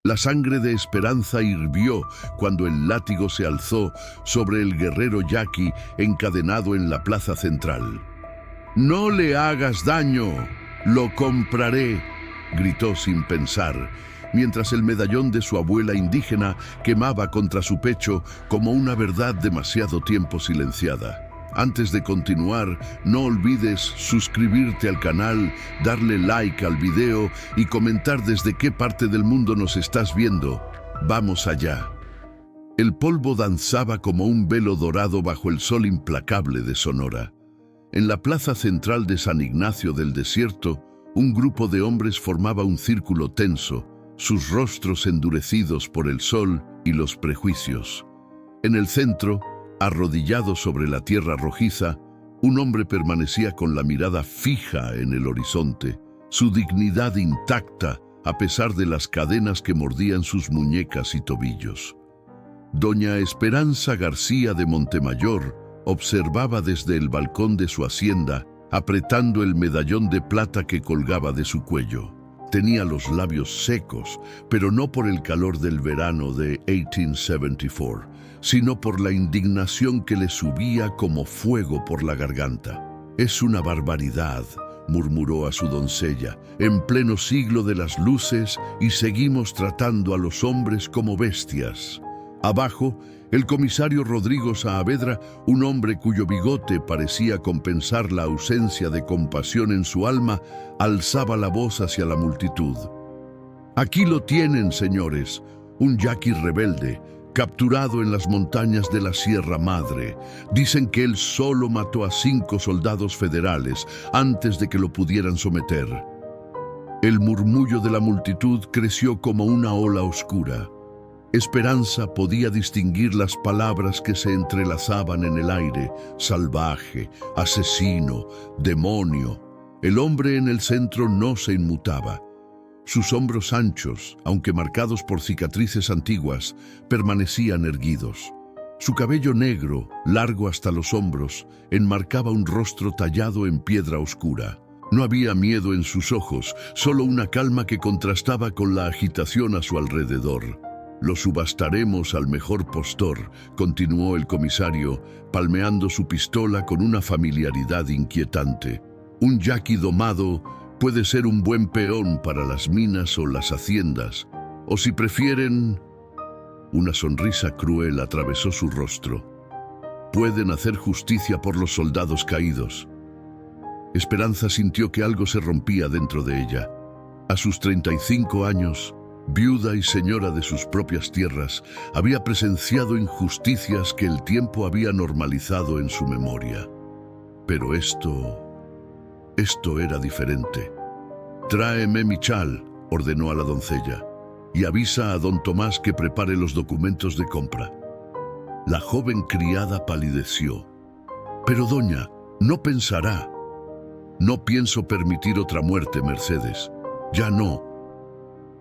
La sangre de Esperanza hirvió cuando el látigo se alzó sobre el guerrero yaqui encadenado en la plaza central. «¡No le hagas daño! ¡Lo compraré!», gritó sin pensar, mientras el medallón de su abuela indígena quemaba contra su pecho como una verdad demasiado tiempo silenciada. Antes de continuar, no olvides suscribirte al canal, darle like al video y comentar desde qué parte del mundo nos estás viendo. ¡Vamos allá! El polvo danzaba como un velo dorado bajo el sol implacable de Sonora. En la plaza central de San Ignacio del Desierto, un grupo de hombres formaba un círculo tenso, sus rostros endurecidos por el sol y los prejuicios. En el centro, arrodillado sobre la tierra rojiza, un hombre permanecía con la mirada fija en el horizonte, su dignidad intacta a pesar de las cadenas que mordían sus muñecas y tobillos. Doña Esperanza García de Montemayor observaba desde el balcón de su hacienda, apretando el medallón de plata que colgaba de su cuello. Tenía los labios secos, pero no por el calor del verano de 1874, sino por la indignación que le subía como fuego por la garganta. «Es una barbaridad», murmuró a su doncella, «en pleno siglo de las luces y seguimos tratando a los hombres como bestias». Abajo, el comisario Rodrigo Saavedra, un hombre cuyo bigote parecía compensar la ausencia de compasión en su alma, alzaba la voz hacia la multitud. «Aquí lo tienen, señores, un yaqui rebelde, capturado en las montañas de la Sierra Madre. Dicen que él solo mató a 5 soldados federales antes de que lo pudieran someter». El murmullo de la multitud creció como una ola oscura. Esperanza podía distinguir las palabras que se entrelazaban en el aire: salvaje, asesino, demonio. El hombre en el centro no se inmutaba. Sus hombros anchos, aunque marcados por cicatrices antiguas, permanecían erguidos. Su cabello negro, largo hasta los hombros, enmarcaba un rostro tallado en piedra oscura. No había miedo en sus ojos, solo una calma que contrastaba con la agitación a su alrededor. «Lo subastaremos al mejor postor», continuó el comisario, palmeando su pistola con una familiaridad inquietante. «Un yaqui domado puede ser un buen peón para las minas o las haciendas, o si prefieren...». Una sonrisa cruel atravesó su rostro. «Pueden hacer justicia por los soldados caídos». Esperanza sintió que algo se rompía dentro de ella. A sus 35 años, viuda y señora de sus propias tierras, había presenciado injusticias que el tiempo había normalizado en su memoria. Pero esto era diferente. «Tráeme mi chal», ordenó a la doncella, «y avisa a don Tomás que prepare los documentos de compra». La joven criada palideció. «Pero doña, no pensará». «No pienso permitir otra muerte, Mercedes. Ya no».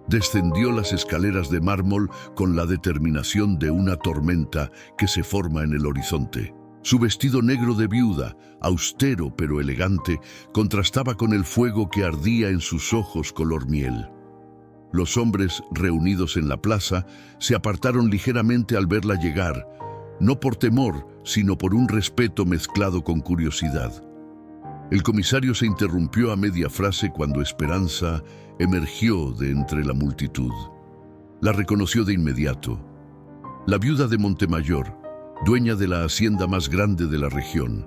Descendió las escaleras de mármol con la determinación de una tormenta que se forma en el horizonte. Su vestido negro de viuda, austero pero elegante, contrastaba con el fuego que ardía en sus ojos color miel. Los hombres reunidos en la plaza se apartaron ligeramente al verla llegar, no por temor, sino por un respeto mezclado con curiosidad. El comisario se interrumpió a media frase cuando Esperanza emergió de entre la multitud. La reconoció de inmediato. La viuda de Montemayor, dueña de la hacienda más grande de la región.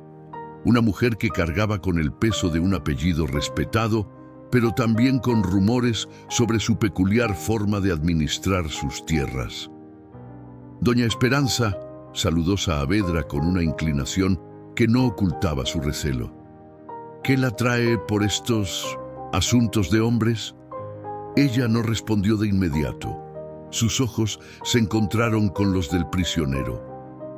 Una mujer que cargaba con el peso de un apellido respetado, pero también con rumores sobre su peculiar forma de administrar sus tierras. Doña Esperanza saludó a Saavedra con una inclinación que no ocultaba su recelo. ¿Qué la trae por estos asuntos de hombres? Ella no respondió de inmediato. Sus ojos se encontraron con los del prisionero.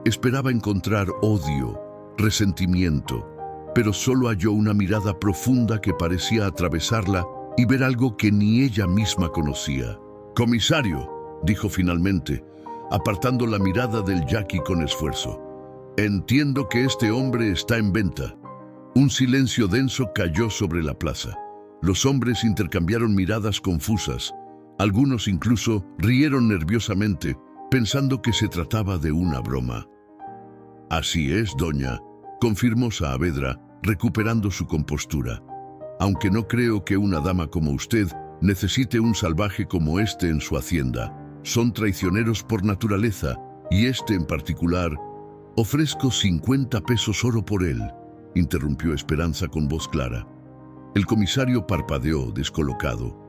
Esperaba encontrar odio, resentimiento, pero solo halló una mirada profunda que parecía atravesarla y ver algo que ni ella misma conocía. «Comisario», dijo finalmente, apartando la mirada del yaqui con esfuerzo, «entiendo que este hombre está en venta». Un silencio denso cayó sobre la plaza. Los hombres intercambiaron miradas confusas. Algunos incluso rieron nerviosamente, pensando que se trataba de una broma. «Así es, doña», confirmó Saavedra, recuperando su compostura. «Aunque no creo que una dama como usted necesite un salvaje como este en su hacienda. Son traicioneros por naturaleza, y este en particular. Ofrezco 50 pesos oro por él», interrumpió Esperanza con voz clara. El comisario parpadeó, descolocado.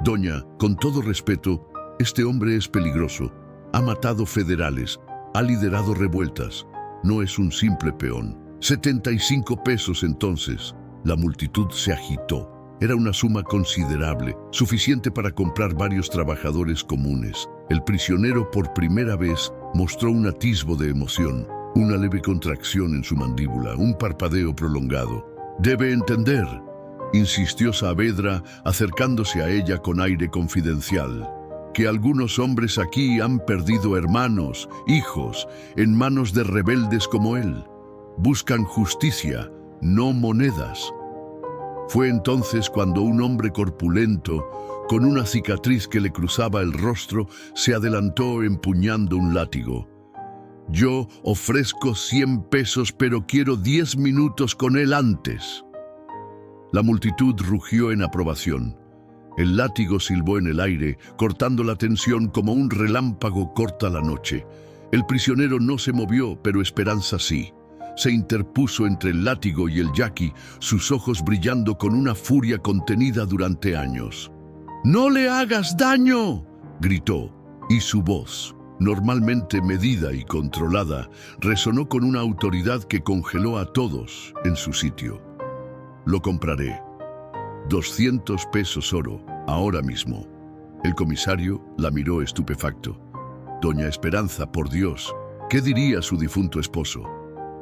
«Doña, con todo respeto, este hombre es peligroso. Ha matado federales, ha liderado revueltas. No es un simple peón. 75 pesos entonces». La multitud se agitó. Era una suma considerable, suficiente para comprar varios trabajadores comunes. El prisionero por primera vez mostró un atisbo de emoción, una leve contracción en su mandíbula, un parpadeo prolongado. «Debe entender», insistió Saavedra, acercándose a ella con aire confidencial, «que algunos hombres aquí han perdido hermanos, hijos, en manos de rebeldes como él. Buscan justicia, no monedas». Fue entonces cuando un hombre corpulento, con una cicatriz que le cruzaba el rostro, se adelantó empuñando un látigo. «Yo ofrezco 100 pesos, pero quiero 10 minutos con él antes». La multitud rugió en aprobación. El látigo silbó en el aire, cortando la tensión como un relámpago corta la noche. El prisionero no se movió, pero Esperanza sí. Se interpuso entre el látigo y el yaqui, sus ojos brillando con una furia contenida durante años. «¡No le hagas daño!», gritó, y su voz, normalmente medida y controlada, resonó con una autoridad que congeló a todos en su sitio. «Lo compraré. 200 pesos oro, ahora mismo». El comisario la miró estupefacto. «Doña Esperanza, por Dios, ¿qué diría su difunto esposo?».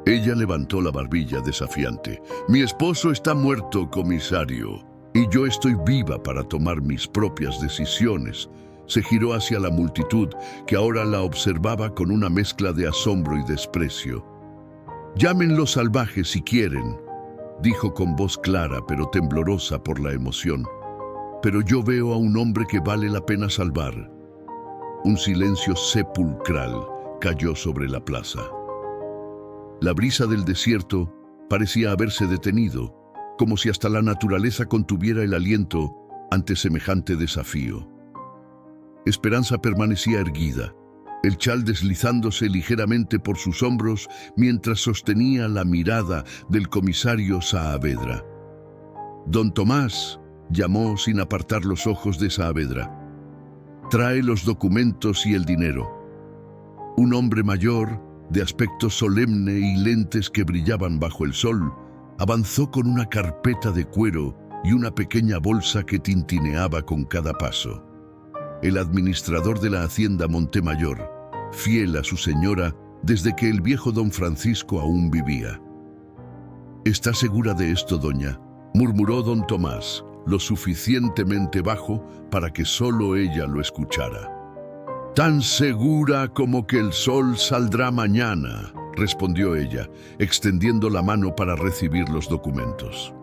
Ella levantó la barbilla desafiante. «Mi esposo está muerto, comisario, y yo estoy viva para tomar mis propias decisiones». Se giró hacia la multitud, que ahora la observaba con una mezcla de asombro y desprecio. «Llámenlos salvajes si quieren», dijo con voz clara pero temblorosa por la emoción. «Pero yo veo a un hombre que vale la pena salvar». Un silencio sepulcral cayó sobre la plaza. La brisa del desierto parecía haberse detenido, como si hasta la naturaleza contuviera el aliento ante semejante desafío. Esperanza permanecía erguida, el chal deslizándose ligeramente por sus hombros mientras sostenía la mirada del comisario Saavedra. «Don Tomás», llamó sin apartar los ojos de Saavedra, «trae los documentos y el dinero». Un hombre mayor, de aspecto solemne y lentes que brillaban bajo el sol, avanzó con una carpeta de cuero y una pequeña bolsa que tintineaba con cada paso. El administrador de la hacienda Montemayor, fiel a su señora desde que el viejo don Francisco aún vivía. «¿Está segura de esto, doña?», murmuró don Tomás, lo suficientemente bajo para que solo ella lo escuchara. «Tan segura como que el sol saldrá mañana», respondió ella, extendiendo la mano para recibir los documentos.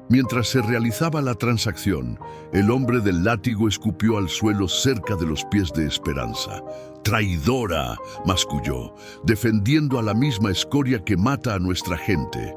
Mientras se realizaba la transacción, el hombre del látigo escupió al suelo cerca de los pies de Esperanza. «¡Traidora!», masculló, «defendiendo a la misma escoria que mata a nuestra gente».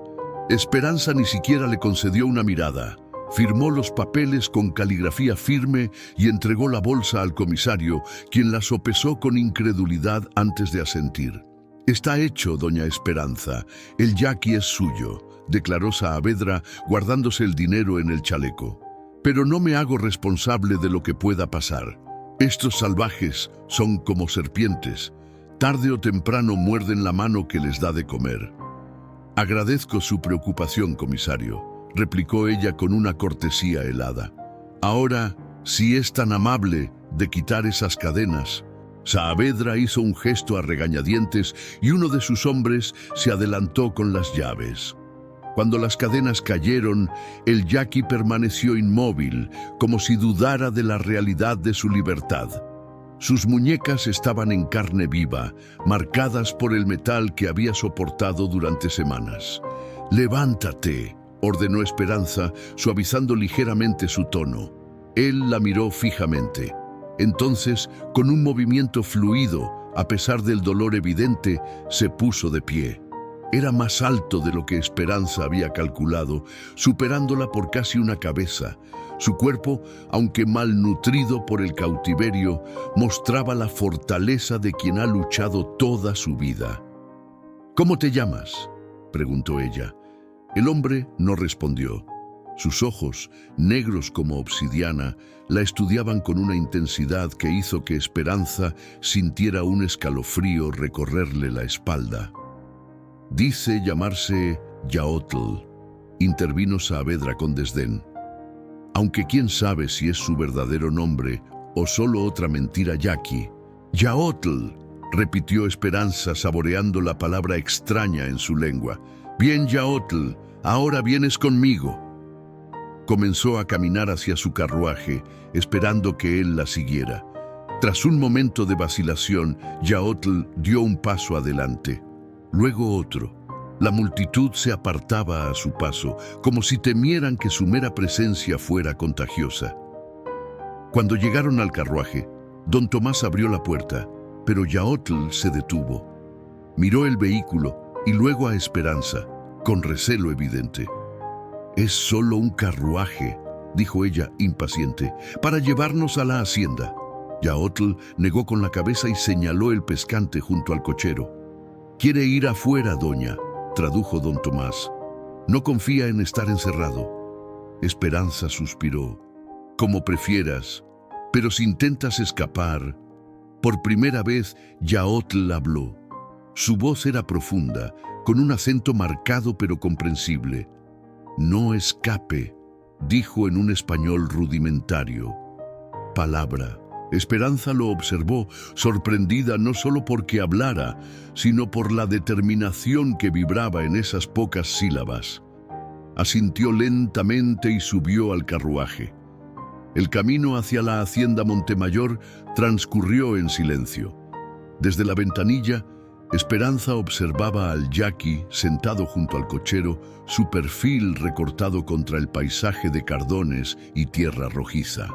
Esperanza ni siquiera le concedió una mirada. Firmó los papeles con caligrafía firme y entregó la bolsa al comisario, quien la sopesó con incredulidad antes de asentir. «Está hecho, doña Esperanza. El yaqui es suyo», declaró Saavedra, guardándose el dinero en el chaleco. «Pero no me hago responsable de lo que pueda pasar. Estos salvajes son como serpientes. Tarde o temprano muerden la mano que les da de comer». «Agradezco su preocupación, comisario», replicó ella con una cortesía helada. «Ahora, si es tan amable de quitar esas cadenas». Saavedra hizo un gesto a regañadientes y uno de sus hombres se adelantó con las llaves. Cuando las cadenas cayeron, el yaqui permaneció inmóvil, como si dudara de la realidad de su libertad. Sus muñecas estaban en carne viva, marcadas por el metal que había soportado durante semanas. «Levántate», ordenó Esperanza, suavizando ligeramente su tono. Él la miró fijamente. Entonces, con un movimiento fluido, a pesar del dolor evidente, se puso de pie. Era más alto de lo que Esperanza había calculado, superándola por casi una cabeza. Su cuerpo, aunque malnutrido por el cautiverio, mostraba la fortaleza de quien ha luchado toda su vida. «¿Cómo te llamas?», preguntó ella. El hombre no respondió. Sus ojos, negros como obsidiana, la estudiaban con una intensidad que hizo que Esperanza sintiera un escalofrío recorrerle la espalda. «Dice llamarse Yaotl», intervino Saavedra con desdén. Aunque quién sabe si es su verdadero nombre o solo otra mentira yaqui. «Yaotl», repitió Esperanza saboreando la palabra extraña en su lengua. «Bien, Yaotl, ahora vienes conmigo». Comenzó a caminar hacia su carruaje, esperando que él la siguiera. Tras un momento de vacilación, Yaotl dio un paso adelante, luego otro. La multitud se apartaba a su paso, como si temieran que su mera presencia fuera contagiosa. Cuando llegaron al carruaje, don Tomás abrió la puerta, pero Yaotl se detuvo. Miró el vehículo y luego a Esperanza, con recelo evidente. «Es solo un carruaje», dijo ella, impaciente, «para llevarnos a la hacienda». Yaotl negó con la cabeza y señaló el pescante junto al cochero. «Quiere ir afuera, doña», tradujo don Tomás. «No confía en estar encerrado». Esperanza suspiró. «Como prefieras, pero si intentas escapar». Por primera vez, Yaotl habló. Su voz era profunda, con un acento marcado pero comprensible. «No escape», dijo en un español rudimentario. Palabra. Esperanza lo observó, sorprendida no solo porque hablara, sino por la determinación que vibraba en esas pocas sílabas. Asintió lentamente y subió al carruaje. El camino hacia la hacienda Montemayor transcurrió en silencio. Desde la ventanilla, Esperanza observaba al yaqui sentado junto al cochero, su perfil recortado contra el paisaje de cardones y tierra rojiza.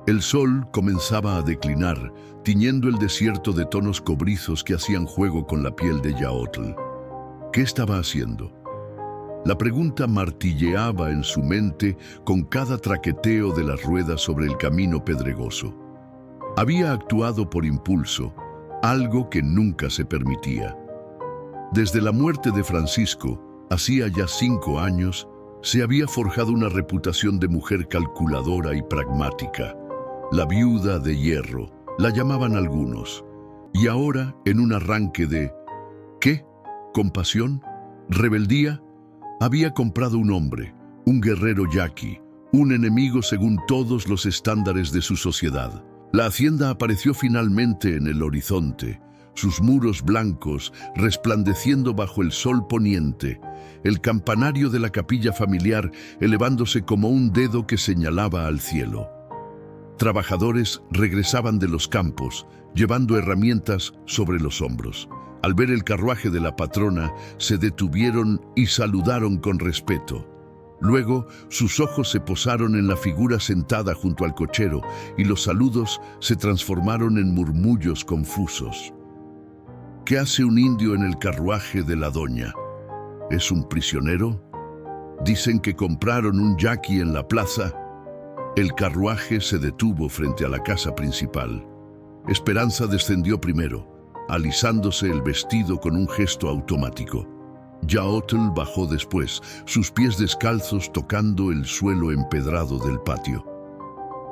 El sol comenzaba a declinar, tiñendo el desierto de tonos cobrizos que hacían juego con la piel de Yaotl. ¿Qué estaba haciendo? La pregunta martilleaba en su mente con cada traqueteo de las ruedas sobre el camino pedregoso. Había actuado por impulso, algo que nunca se permitía. Desde la muerte de Francisco, hacía ya 5 años, se había forjado una reputación de mujer calculadora y pragmática. La viuda de hierro, la llamaban algunos. Y ahora, en un arranque de ¿qué? ¿Compasión? ¿Rebeldía? Había comprado un hombre, un guerrero yaqui, un enemigo según todos los estándares de su sociedad. La hacienda apareció finalmente en el horizonte, sus muros blancos resplandeciendo bajo el sol poniente, el campanario de la capilla familiar elevándose como un dedo que señalaba al cielo. Trabajadores regresaban de los campos, llevando herramientas sobre los hombros. Al ver el carruaje de la patrona, se detuvieron y saludaron con respeto. Luego, sus ojos se posaron en la figura sentada junto al cochero y los saludos se transformaron en murmullos confusos. ¿Qué hace un indio en el carruaje de la doña? ¿Es un prisionero? Dicen que compraron un yaqui en la plaza. El carruaje se detuvo frente a la casa principal. Esperanza descendió primero, alisándose el vestido con un gesto automático. Yaotl bajó después, sus pies descalzos tocando el suelo empedrado del patio.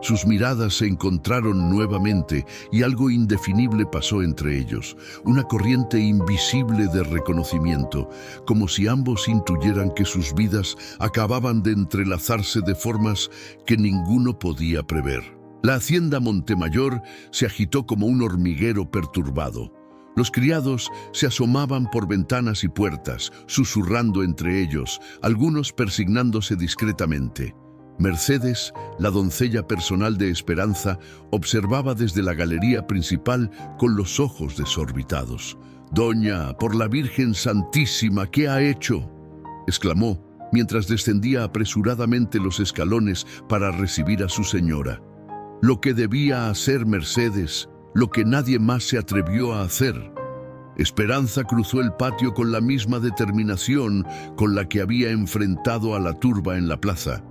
Sus miradas se encontraron nuevamente y algo indefinible pasó entre ellos, una corriente invisible de reconocimiento, como si ambos intuyeran que sus vidas acababan de entrelazarse de formas que ninguno podía prever. La hacienda Montemayor se agitó como un hormiguero perturbado. Los criados se asomaban por ventanas y puertas, susurrando entre ellos, algunos persignándose discretamente. Mercedes, la doncella personal de Esperanza, observaba desde la galería principal con los ojos desorbitados. «Doña, por la Virgen Santísima, ¿qué ha hecho?», exclamó, mientras descendía apresuradamente los escalones para recibir a su señora. Lo que debía hacer Mercedes, lo que nadie más se atrevió a hacer. Esperanza cruzó el patio con la misma determinación con la que había enfrentado a la turba en la plaza.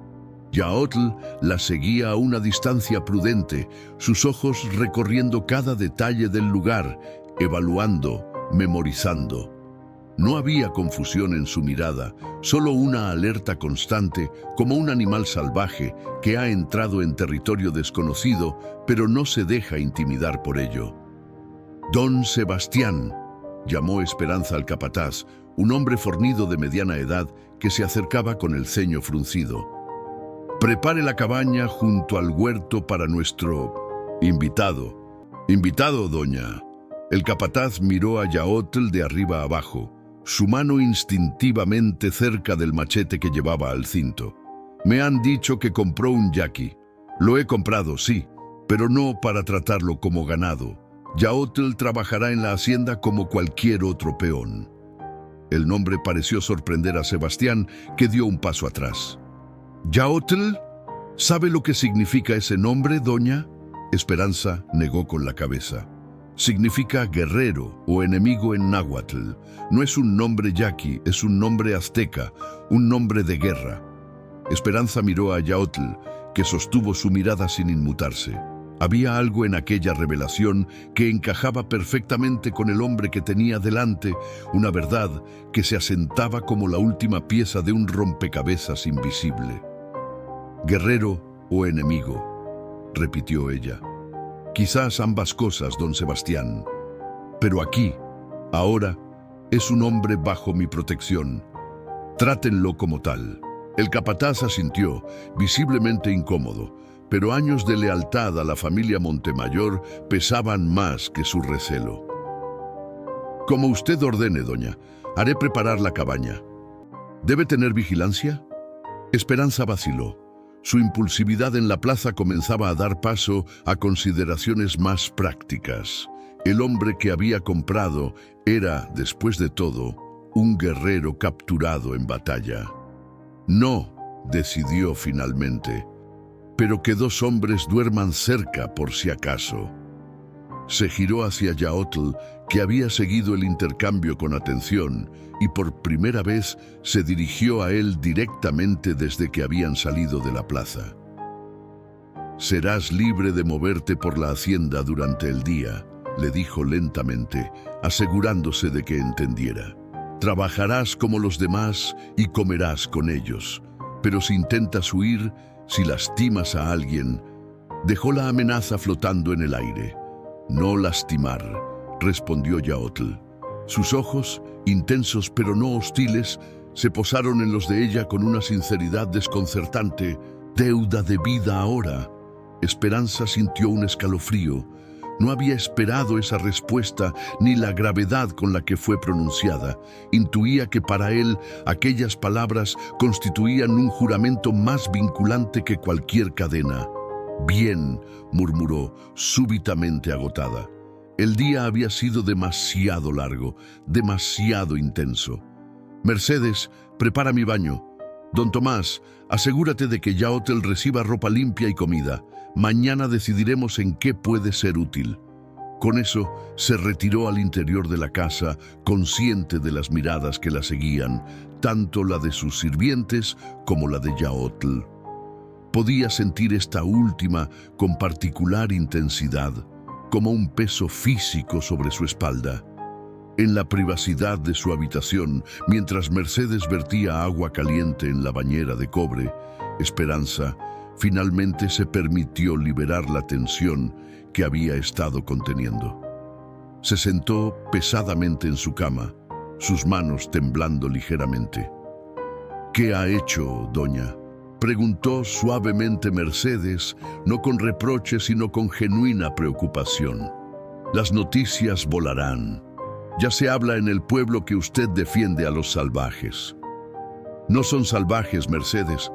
Yaotl la seguía a una distancia prudente, sus ojos recorriendo cada detalle del lugar, evaluando, memorizando. No había confusión en su mirada, solo una alerta constante, como un animal salvaje que ha entrado en territorio desconocido, pero no se deja intimidar por ello. «Don Sebastián», llamó Esperanza al capataz, un hombre fornido de mediana edad que se acercaba con el ceño fruncido. «Prepare la cabaña junto al huerto para nuestro invitado». «Invitado, doña». El capataz miró a Yaotl de arriba abajo, su mano instintivamente cerca del machete que llevaba al cinto. «Me han dicho que compró un yaqui. Lo he comprado, sí, pero no para tratarlo como ganado. Yaotl trabajará en la hacienda como cualquier otro peón». El nombre pareció sorprender a Sebastián, que dio un paso atrás. «¿Yaotl? ¿Sabe lo que significa ese nombre, doña?» Esperanza negó con la cabeza. «Significa guerrero o enemigo en náhuatl. No es un nombre yaqui, es un nombre azteca, un nombre de guerra». Esperanza miró a Yaotl, que sostuvo su mirada sin inmutarse. Había algo en aquella revelación que encajaba perfectamente con el hombre que tenía delante, una verdad que se asentaba como la última pieza de un rompecabezas invisible. «Guerrero o enemigo», repitió ella. «Quizás ambas cosas, don Sebastián. Pero aquí, ahora, es un hombre bajo mi protección. Trátenlo como tal». El capataz asintió, visiblemente incómodo, pero años de lealtad a la familia Montemayor pesaban más que su recelo. «Como usted ordene, doña. Haré preparar la cabaña. ¿Debe tener vigilancia?» Esperanza vaciló. Su impulsividad en la plaza comenzaba a dar paso a consideraciones más prácticas. El hombre que había comprado era, después de todo, un guerrero capturado en batalla. «No», decidió finalmente, «pero que dos hombres duerman cerca por si acaso». Se giró hacia Yaotl, que había seguido el intercambio con atención, y por primera vez se dirigió a él directamente desde que habían salido de la plaza. «Serás libre de moverte por la hacienda durante el día», le dijo lentamente, asegurándose de que entendiera. «Trabajarás como los demás y comerás con ellos, pero si intentas huir, si lastimas a alguien». Dejó la amenaza flotando en el aire. «No lastimar», respondió Yaotl. Sus ojos, intensos pero no hostiles, se posaron en los de ella con una sinceridad desconcertante. «Deuda de vida ahora». Esperanza sintió un escalofrío. No había esperado esa respuesta ni la gravedad con la que fue pronunciada. Intuía que para él aquellas palabras constituían un juramento más vinculante que cualquier cadena. «Bien», murmuró, súbitamente agotada. El día había sido demasiado largo, demasiado intenso. «Mercedes, prepara mi baño. Don Tomás, asegúrate de que Yaotl reciba ropa limpia y comida. Mañana decidiremos en qué puede ser útil». Con eso, se retiró al interior de la casa, consciente de las miradas que la seguían, tanto la de sus sirvientes como la de Yaotl. Podía sentir esta última con particular intensidad, como un peso físico sobre su espalda. En la privacidad de su habitación, mientras Mercedes vertía agua caliente en la bañera de cobre, Esperanza finalmente se permitió liberar la tensión que había estado conteniendo. Se sentó pesadamente en su cama, sus manos temblando ligeramente. «¿Qué ha hecho, doña?», preguntó suavemente Mercedes, no con reproche sino con genuina preocupación. «Las noticias volarán. Ya se habla en el pueblo que usted defiende a los salvajes». «No son salvajes, Mercedes.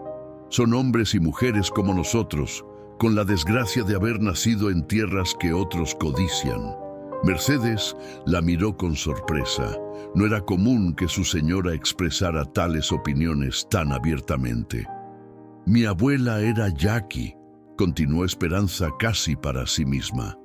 Son hombres y mujeres como nosotros, con la desgracia de haber nacido en tierras que otros codician». Mercedes la miró con sorpresa. No era común que su señora expresara tales opiniones tan abiertamente. Mi abuela era Jackie, continuó Esperanza casi para sí misma.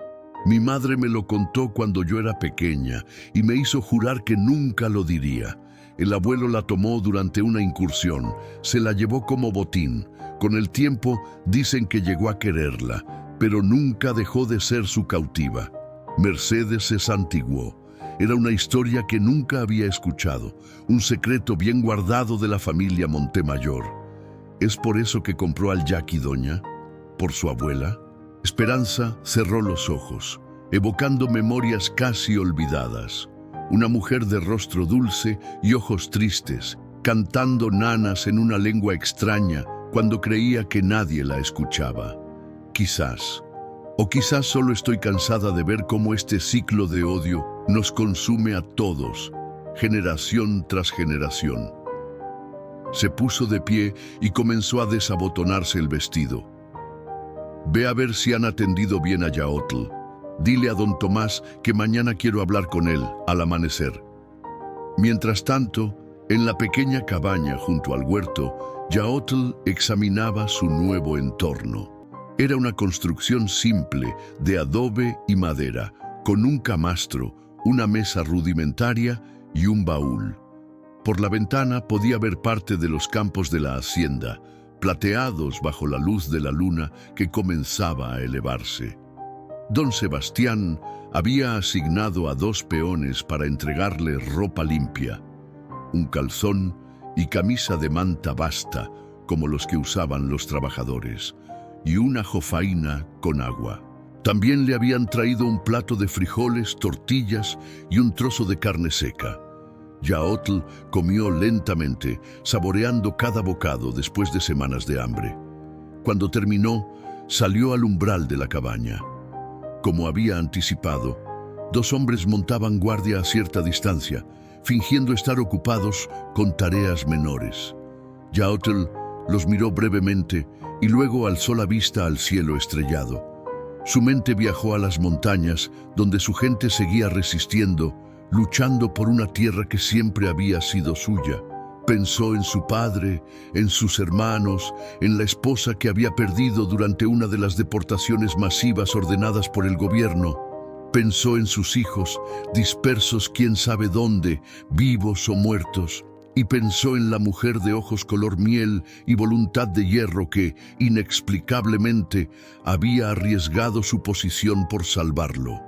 Mi madre me lo contó cuando yo era pequeña y me hizo jurar que nunca lo diría. El abuelo la tomó durante una incursión, se la llevó como botín. Con el tiempo dicen que llegó a quererla, pero nunca dejó de ser su cautiva. Mercedes se santiguó. Era una historia que nunca había escuchado, un secreto bien guardado de la familia Montemayor. ¿Es por eso que compró al Jackie, doña? ¿Por su abuela? Esperanza cerró los ojos, evocando memorias casi olvidadas. Una mujer de rostro dulce y ojos tristes, cantando nanas en una lengua extraña cuando creía que nadie la escuchaba. Quizás, o quizás solo estoy cansada de ver cómo este ciclo de odio nos consume a todos, generación tras generación. Se puso de pie y comenzó a desabotonarse el vestido. Ve a ver si han atendido bien a Yaotl. Dile a don Tomás que mañana quiero hablar con él al amanecer. Mientras tanto, en la pequeña cabaña junto al huerto, Yaotl examinaba su nuevo entorno. Era una construcción simple de adobe y madera, con un camastro, una mesa rudimentaria y un baúl. Por la ventana podía ver parte de los campos de la hacienda, plateados bajo la luz de la luna que comenzaba a elevarse. Don Sebastián había asignado a 2 peones para entregarle ropa limpia, un calzón y camisa de manta basta, como los que usaban los trabajadores, y una jofaina con agua. También le habían traído un plato de frijoles, tortillas y un trozo de carne seca. Yaotl comió lentamente, saboreando cada bocado después de semanas de hambre. Cuando terminó, salió al umbral de la cabaña. Como había anticipado, 2 hombres montaban guardia a cierta distancia, fingiendo estar ocupados con tareas menores. Yaotl los miró brevemente y luego alzó la vista al cielo estrellado. Su mente viajó a las montañas, donde su gente seguía resistiendo, luchando por una tierra que siempre había sido suya. Pensó en su padre, en sus hermanos, en la esposa que había perdido durante una de las deportaciones masivas ordenadas por el gobierno. Pensó en sus hijos, dispersos quién sabe dónde, vivos o muertos. Y pensó en la mujer de ojos color miel y voluntad de hierro que, inexplicablemente, había arriesgado su posición por salvarlo.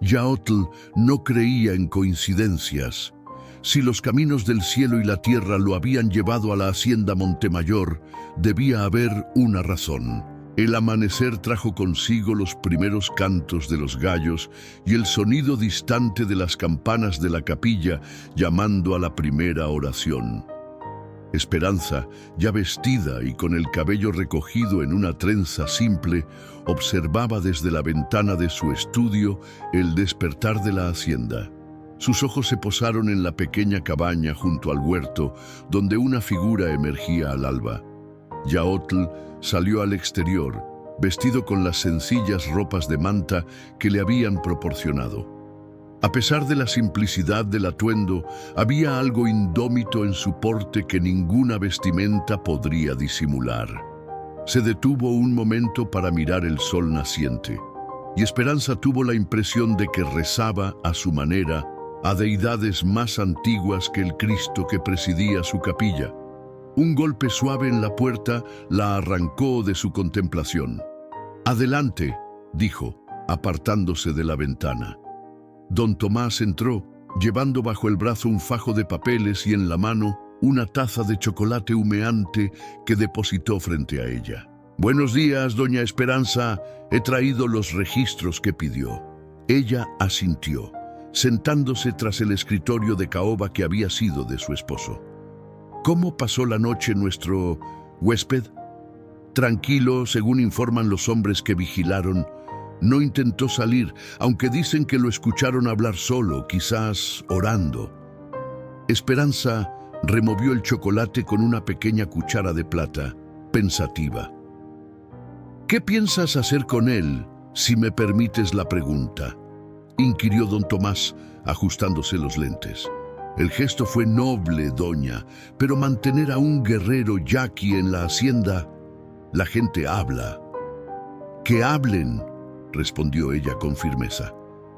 Yaotl no creía en coincidencias. Si los caminos del cielo y la tierra lo habían llevado a la hacienda Montemayor, debía haber una razón. El amanecer trajo consigo los primeros cantos de los gallos y el sonido distante de las campanas de la capilla llamando a la primera oración. Esperanza, ya vestida y con el cabello recogido en una trenza simple, observaba desde la ventana de su estudio el despertar de la hacienda. Sus ojos se posaron en la pequeña cabaña junto al huerto, donde una figura emergía al alba. Yaotl salió al exterior, vestido con las sencillas ropas de manta que le habían proporcionado. A pesar de la simplicidad del atuendo, había algo indómito en su porte que ninguna vestimenta podría disimular. Se detuvo un momento para mirar el sol naciente, y Esperanza tuvo la impresión de que rezaba, a su manera, a deidades más antiguas que el Cristo que presidía su capilla. Un golpe suave en la puerta la arrancó de su contemplación. «Adelante», dijo, apartándose de la ventana. Don Tomás entró, llevando bajo el brazo un fajo de papeles y en la mano una taza de chocolate humeante que depositó frente a ella. «Buenos días, doña Esperanza. He traído los registros que pidió». Ella asintió, sentándose tras el escritorio de caoba que había sido de su esposo. «¿Cómo pasó la noche nuestro huésped?» «Tranquilo, según informan los hombres que vigilaron. No intentó salir, aunque dicen que lo escucharon hablar solo, quizás orando». Esperanza removió el chocolate con una pequeña cuchara de plata, pensativa. «¿Qué piensas hacer con él, si me permites la pregunta?» inquirió don Tomás, ajustándose los lentes. El gesto fue noble, doña, pero mantener a un guerrero yaqui en la hacienda... La gente habla. —¡Que hablen!, respondió ella con firmeza.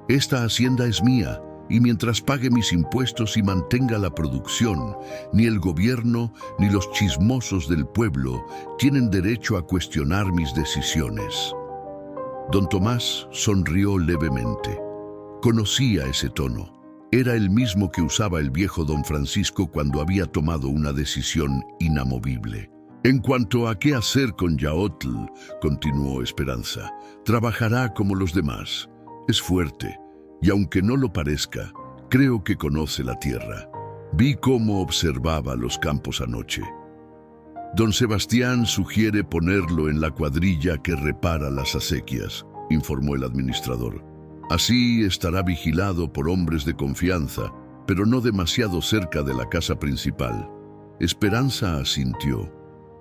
Esta hacienda es mía, y mientras pague mis impuestos y mantenga la producción, ni el gobierno ni los chismosos del pueblo tienen derecho a cuestionar mis decisiones. Don Tomás sonrió levemente. Conocía ese tono. Era el mismo que usaba el viejo don Francisco cuando había tomado una decisión inamovible. En cuanto a qué hacer con Yaotl, continuó Esperanza, trabajará como los demás. Es fuerte, y aunque no lo parezca, creo que conoce la tierra. Vi cómo observaba los campos anoche. Don Sebastián sugiere ponerlo en la cuadrilla que repara las acequias, informó el administrador. Así estará vigilado por hombres de confianza, pero no demasiado cerca de la casa principal. Esperanza asintió.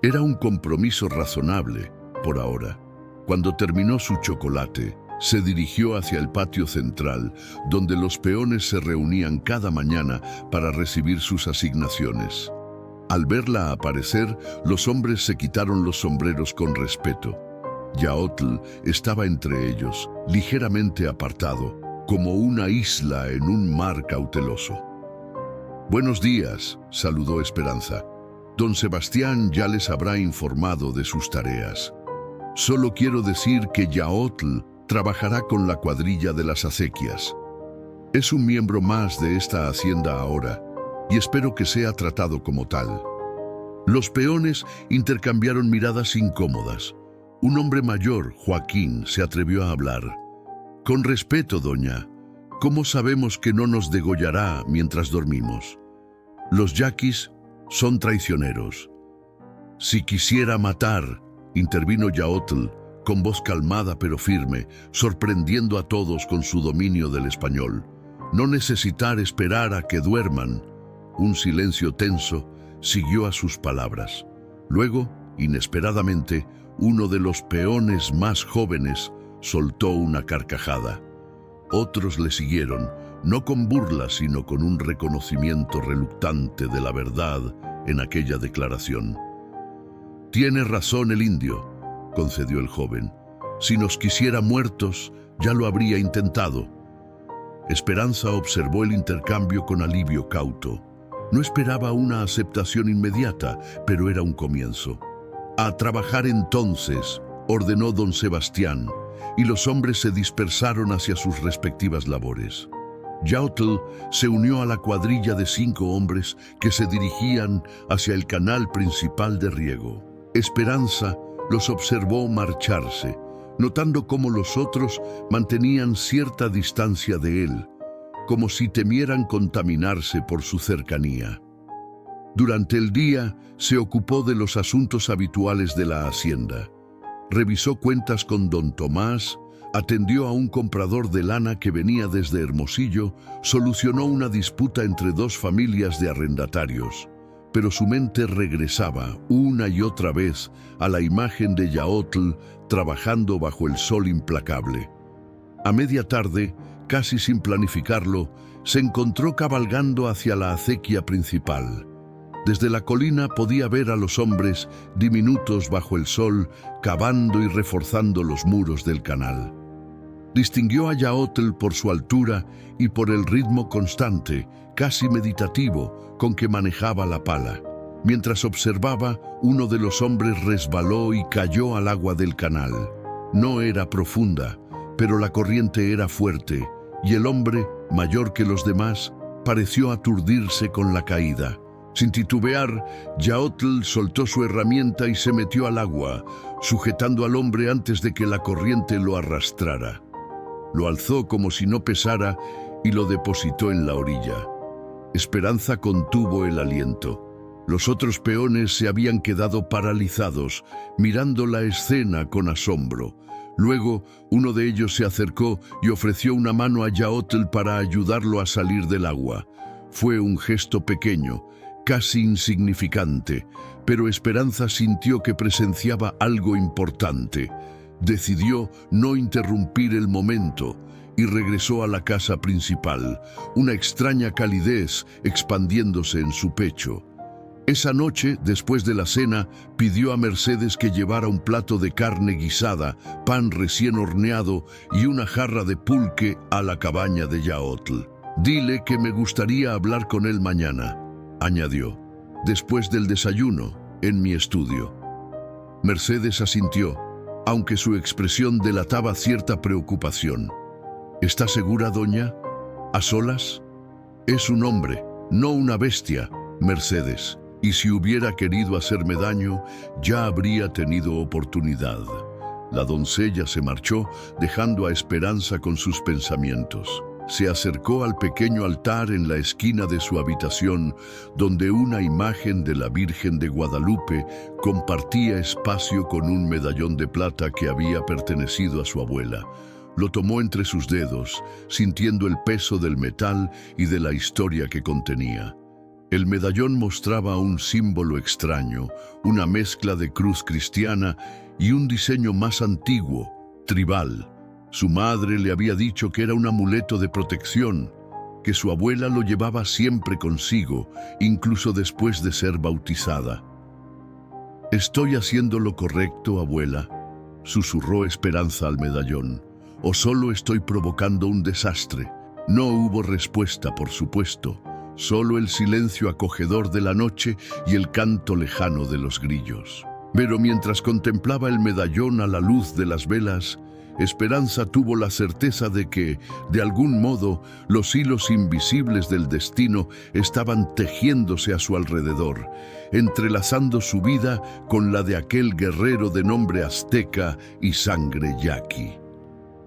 Era un compromiso razonable, por ahora. Cuando terminó su chocolate, se dirigió hacia el patio central, donde los peones se reunían cada mañana para recibir sus asignaciones. Al verla aparecer, los hombres se quitaron los sombreros con respeto. Yaotl estaba entre ellos, ligeramente apartado, como una isla en un mar cauteloso. «Buenos días», saludó Esperanza. «Don Sebastián ya les habrá informado de sus tareas. Solo quiero decir que Yaotl trabajará con la cuadrilla de las acequias. Es un miembro más de esta hacienda ahora, y espero que sea tratado como tal». Los peones intercambiaron miradas incómodas. Un hombre mayor, Joaquín, se atrevió a hablar. «Con respeto, doña, ¿cómo sabemos que no nos degollará mientras dormimos? Los yaquis son traicioneros». «Si quisiera matar», intervino Yaotl, con voz calmada pero firme, sorprendiendo a todos con su dominio del español. «No necesitar esperar a que duerman». Un silencio tenso siguió a sus palabras. Luego, inesperadamente, uno de los peones más jóvenes soltó una carcajada. Otros le siguieron, no con burla, sino con un reconocimiento reluctante de la verdad en aquella declaración. «Tiene razón el indio», concedió el joven. «Si nos quisiera muertos, ya lo habría intentado». Esperanza observó el intercambio con alivio cauto. No esperaba una aceptación inmediata, pero era un comienzo. «A trabajar entonces», ordenó don Sebastián, y los hombres se dispersaron hacia sus respectivas labores. Yaotl se unió a la cuadrilla de 5 hombres que se dirigían hacia el canal principal de riego. Esperanza los observó marcharse, notando cómo los otros mantenían cierta distancia de él, como si temieran contaminarse por su cercanía. Durante el día se ocupó de los asuntos habituales de la hacienda. Revisó cuentas con don Tomás, atendió a un comprador de lana que venía desde Hermosillo, solucionó una disputa entre 2 familias de arrendatarios, pero su mente regresaba una y otra vez a la imagen de Yaotl trabajando bajo el sol implacable. A media tarde, casi sin planificarlo, se encontró cabalgando hacia la acequia principal. Desde la colina podía ver a los hombres diminutos bajo el sol, cavando y reforzando los muros del canal. Distinguió a Yaotl por su altura y por el ritmo constante, casi meditativo, con que manejaba la pala. Mientras observaba, uno de los hombres resbaló y cayó al agua del canal. No era profunda, pero la corriente era fuerte, y el hombre, mayor que los demás, pareció aturdirse con la caída. Sin titubear, Yaotl soltó su herramienta y se metió al agua, sujetando al hombre antes de que la corriente lo arrastrara. Lo alzó como si no pesara y lo depositó en la orilla. Esperanza contuvo el aliento. Los otros peones se habían quedado paralizados, mirando la escena con asombro. Luego, uno de ellos se acercó y ofreció una mano a Yaotl para ayudarlo a salir del agua. Fue un gesto pequeño, casi insignificante, pero Esperanza sintió que presenciaba algo importante. Decidió no interrumpir el momento y regresó a la casa principal, una extraña calidez expandiéndose en su pecho. Esa noche, después de la cena, pidió a Mercedes que llevara un plato de carne guisada, pan recién horneado y una jarra de pulque a la cabaña de Yaotl. «Dile que me gustaría hablar con él mañana», añadió, «después del desayuno, en mi estudio». Mercedes asintió, aunque su expresión delataba cierta preocupación. «¿Está segura, doña? ¿A solas? Es un hombre, no una bestia, Mercedes, y si hubiera querido hacerme daño, ya habría tenido oportunidad». La doncella se marchó, dejando a Esperanza con sus pensamientos. Se acercó al pequeño altar en la esquina de su habitación, donde una imagen de la Virgen de Guadalupe compartía espacio con un medallón de plata que había pertenecido a su abuela. Lo tomó entre sus dedos, sintiendo el peso del metal y de la historia que contenía. El medallón mostraba un símbolo extraño, una mezcla de cruz cristiana y un diseño más antiguo, tribal. Su madre le había dicho que era un amuleto de protección, que su abuela lo llevaba siempre consigo, incluso después de ser bautizada. «¿Estoy haciendo lo correcto, abuela?», susurró Esperanza al medallón. «¿O solo estoy provocando un desastre?». No hubo respuesta, por supuesto, solo el silencio acogedor de la noche y el canto lejano de los grillos. Pero mientras contemplaba el medallón a la luz de las velas, Esperanza tuvo la certeza de que, de algún modo, los hilos invisibles del destino estaban tejiéndose a su alrededor, entrelazando su vida con la de aquel guerrero de nombre azteca y sangre yaqui.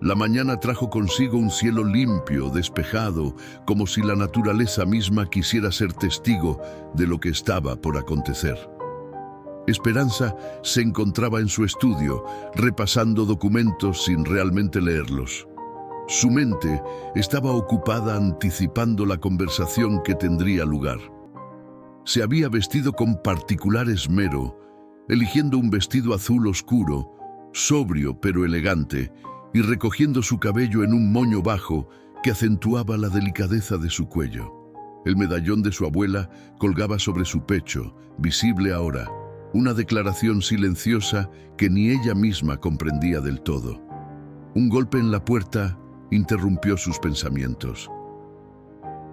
La mañana trajo consigo un cielo limpio, despejado, como si la naturaleza misma quisiera ser testigo de lo que estaba por acontecer. Esperanza se encontraba en su estudio, repasando documentos sin realmente leerlos. Su mente estaba ocupada anticipando la conversación que tendría lugar. Se había vestido con particular esmero, eligiendo un vestido azul oscuro, sobrio pero elegante, y recogiendo su cabello en un moño bajo que acentuaba la delicadeza de su cuello. El medallón de su abuela colgaba sobre su pecho, visible ahora, una declaración silenciosa que ni ella misma comprendía del todo. Un golpe en la puerta interrumpió sus pensamientos.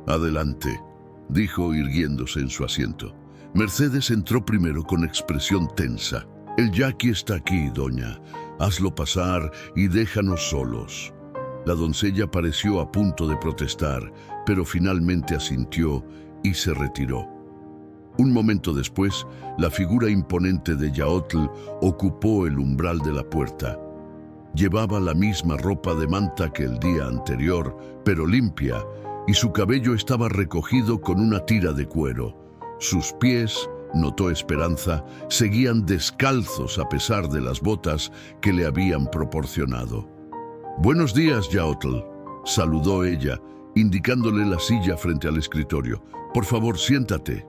«Adelante», dijo irguiéndose en su asiento. Mercedes entró primero con expresión tensa. «El yaqui está aquí, doña. Hazlo pasar y déjanos solos». La doncella pareció a punto de protestar, pero finalmente asintió y se retiró. Un momento después, la figura imponente de Yaotl ocupó el umbral de la puerta. Llevaba la misma ropa de manta que el día anterior, pero limpia, y su cabello estaba recogido con una tira de cuero. Sus pies, notó Esperanza, seguían descalzos a pesar de las botas que le habían proporcionado. «Buenos días, Yaotl», saludó ella, indicándole la silla frente al escritorio. «Por favor, siéntate».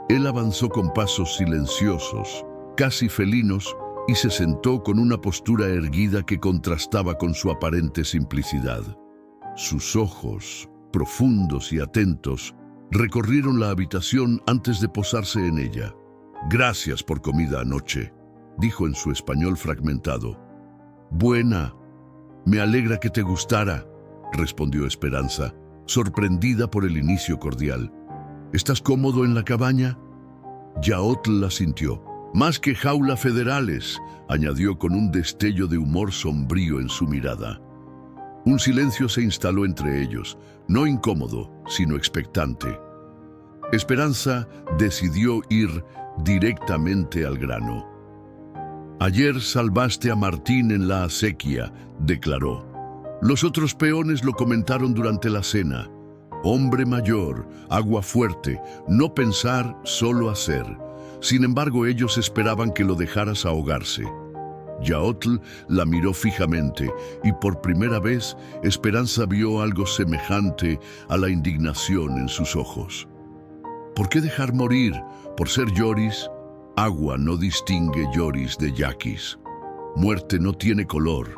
Él avanzó con pasos silenciosos, casi felinos, y se sentó con una postura erguida que contrastaba con su aparente simplicidad. Sus ojos, profundos y atentos, recorrieron la habitación antes de posarse en ella. «Gracias por comida anoche», dijo en su español fragmentado. «Buena. Me alegra que te gustara», respondió Esperanza, sorprendida por el inicio cordial. «¿Estás cómodo en la cabaña?». Yaotl asintió. «Más que jaula federales», añadió con un destello de humor sombrío en su mirada. Un silencio se instaló entre ellos, no incómodo, sino expectante. Esperanza decidió ir directamente al grano. «Ayer salvaste a Martín en la acequia», declaró. Los otros peones lo comentaron durante la cena. Hombre mayor, agua fuerte, no pensar, solo hacer. Sin embargo, ellos esperaban que lo dejaras ahogarse. Yaotl la miró fijamente y por primera vez Esperanza vio algo semejante a la indignación en sus ojos. ¿Por qué dejar morir? ¿Por ser lloris? Agua no distingue lloris de yaquis. Muerte no tiene color.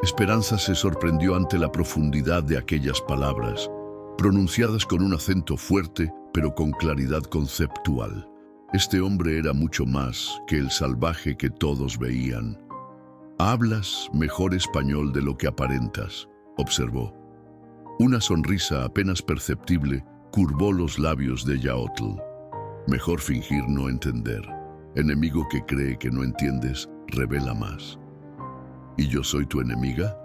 Esperanza se sorprendió ante la profundidad de aquellas palabras, pronunciadas con un acento fuerte, pero con claridad conceptual. Este hombre era mucho más que el salvaje que todos veían. «Hablas mejor español de lo que aparentas», observó. Una sonrisa apenas perceptible curvó los labios de Yaotl. «Mejor fingir no entender. Enemigo que cree que no entiendes, revela más». «¿Y yo soy tu enemiga?».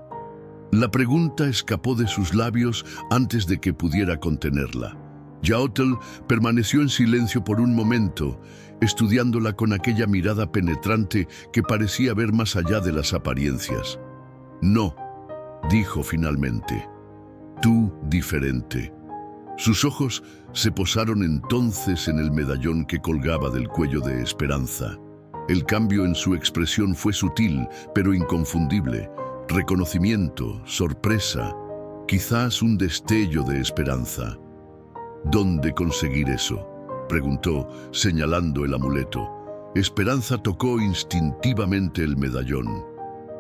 La pregunta escapó de sus labios antes de que pudiera contenerla. Yaotl permaneció en silencio por un momento, estudiándola con aquella mirada penetrante que parecía ver más allá de las apariencias. «No», dijo finalmente. «Tú diferente». Sus ojos se posaron entonces en el medallón que colgaba del cuello de Esperanza. El cambio en su expresión fue sutil, pero inconfundible. Reconocimiento, sorpresa, quizás un destello de esperanza. «¿Dónde conseguir eso?», preguntó, señalando el amuleto. Esperanza tocó instintivamente el medallón.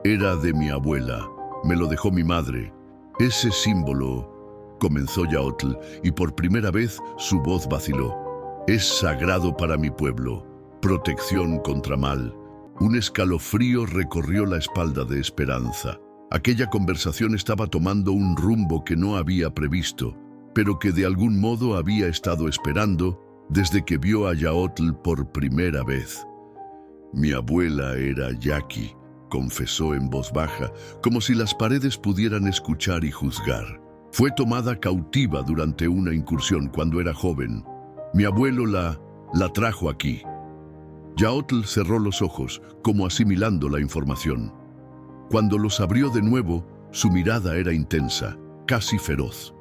«Era de mi abuela, me lo dejó mi madre. Ese símbolo», comenzó Yaotl, y por primera vez su voz vaciló. «Es sagrado para mi pueblo, protección contra mal». Un escalofrío recorrió la espalda de Esperanza. Aquella conversación estaba tomando un rumbo que no había previsto, pero que de algún modo había estado esperando desde que vio a Yaotl por primera vez. «Mi abuela era Yaqui», confesó en voz baja, como si las paredes pudieran escuchar y juzgar. «Fue tomada cautiva durante una incursión cuando era joven. Mi abuelo la trajo aquí». Yaotl cerró los ojos, como asimilando la información. Cuando los abrió de nuevo, su mirada era intensa, casi feroz.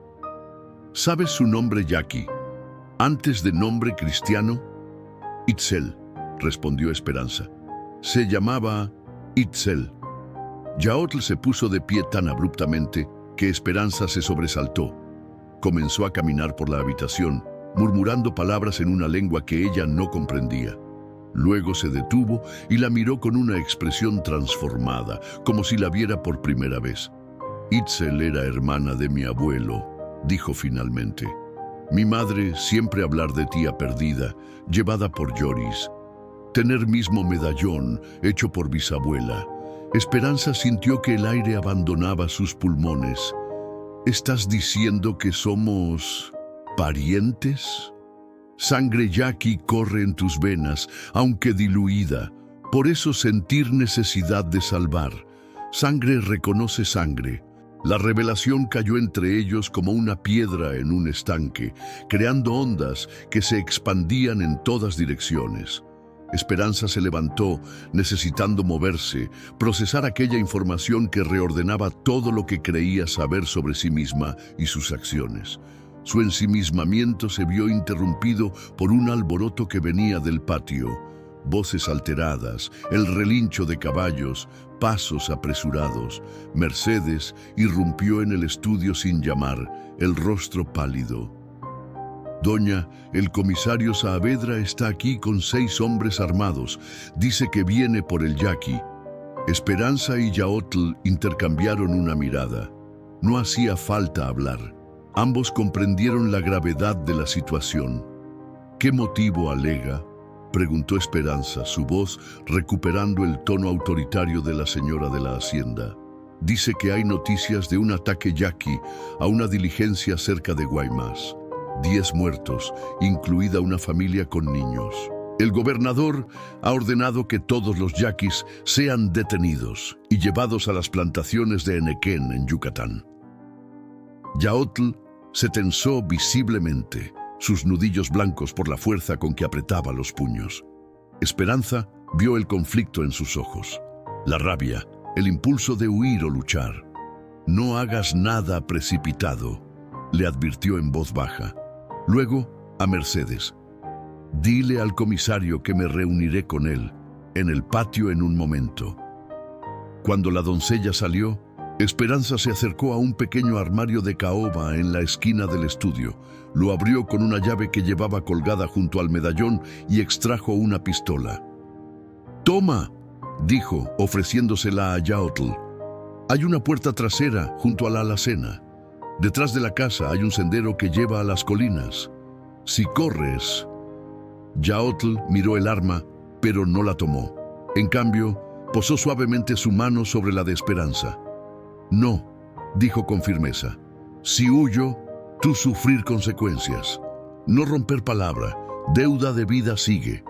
«¿Sabes su nombre, Yaqui? Antes de nombre cristiano?» «Itzel», respondió Esperanza. «Se llamaba Itzel». Yaotl se puso de pie tan abruptamente que Esperanza se sobresaltó. Comenzó a caminar por la habitación, murmurando palabras en una lengua que ella no comprendía. Luego se detuvo y la miró con una expresión transformada, como si la viera por primera vez. «Itzel era hermana de mi abuelo», dijo finalmente. «Mi madre siempre hablar de tía perdida, llevada por Lloris. Tener mismo medallón, hecho por bisabuela». Esperanza sintió que el aire abandonaba sus pulmones. «¿Estás diciendo que somos parientes?» «Sangre yaqui corre en tus venas, aunque diluida. Por eso sentir necesidad de salvar. Sangre reconoce sangre». La revelación cayó entre ellos como una piedra en un estanque, creando ondas que se expandían en todas direcciones. Esperanza se levantó, necesitando moverse, procesar aquella información que reordenaba todo lo que creía saber sobre sí misma y sus acciones. Su ensimismamiento se vio interrumpido por un alboroto que venía del patio. Voces alteradas, el relincho de caballos, pasos apresurados. Mercedes irrumpió en el estudio sin llamar, el rostro pálido. «Doña, el comisario Saavedra está aquí con 6 hombres armados. Dice que viene por el yaqui». Esperanza y Yaotl intercambiaron una mirada. No hacía falta hablar. Ambos comprendieron la gravedad de la situación. «¿Qué motivo alega?», preguntó Esperanza, su voz recuperando el tono autoritario de la señora de la hacienda. «Dice que hay noticias de un ataque yaqui a una diligencia cerca de Guaymas. 10 muertos, incluida una familia con niños. El gobernador ha ordenado que todos los yaquis sean detenidos y llevados a las plantaciones de Enequén, en Yucatán». Yaotl se tensó visiblemente, sus nudillos blancos por la fuerza con que apretaba los puños. Esperanza vio el conflicto en sus ojos, la rabia, el impulso de huir o luchar. «No hagas nada precipitado», le advirtió en voz baja. Luego, a Mercedes: «Dile al comisario que me reuniré con él en el patio en un momento». Cuando la doncella salió, Esperanza se acercó a un pequeño armario de caoba en la esquina del estudio. Lo abrió con una llave que llevaba colgada junto al medallón y extrajo una pistola. «Toma», dijo, ofreciéndosela a Yaotl. Hay una puerta trasera junto a la alacena. Detrás de la casa hay un sendero que lleva a las colinas. Si corres... Yaotl miró el arma, pero no la tomó. En cambio, posó suavemente su mano sobre la de Esperanza. No, dijo con firmeza. Si huyo, tú sufrir consecuencias. No romper palabra, deuda de vida sigue.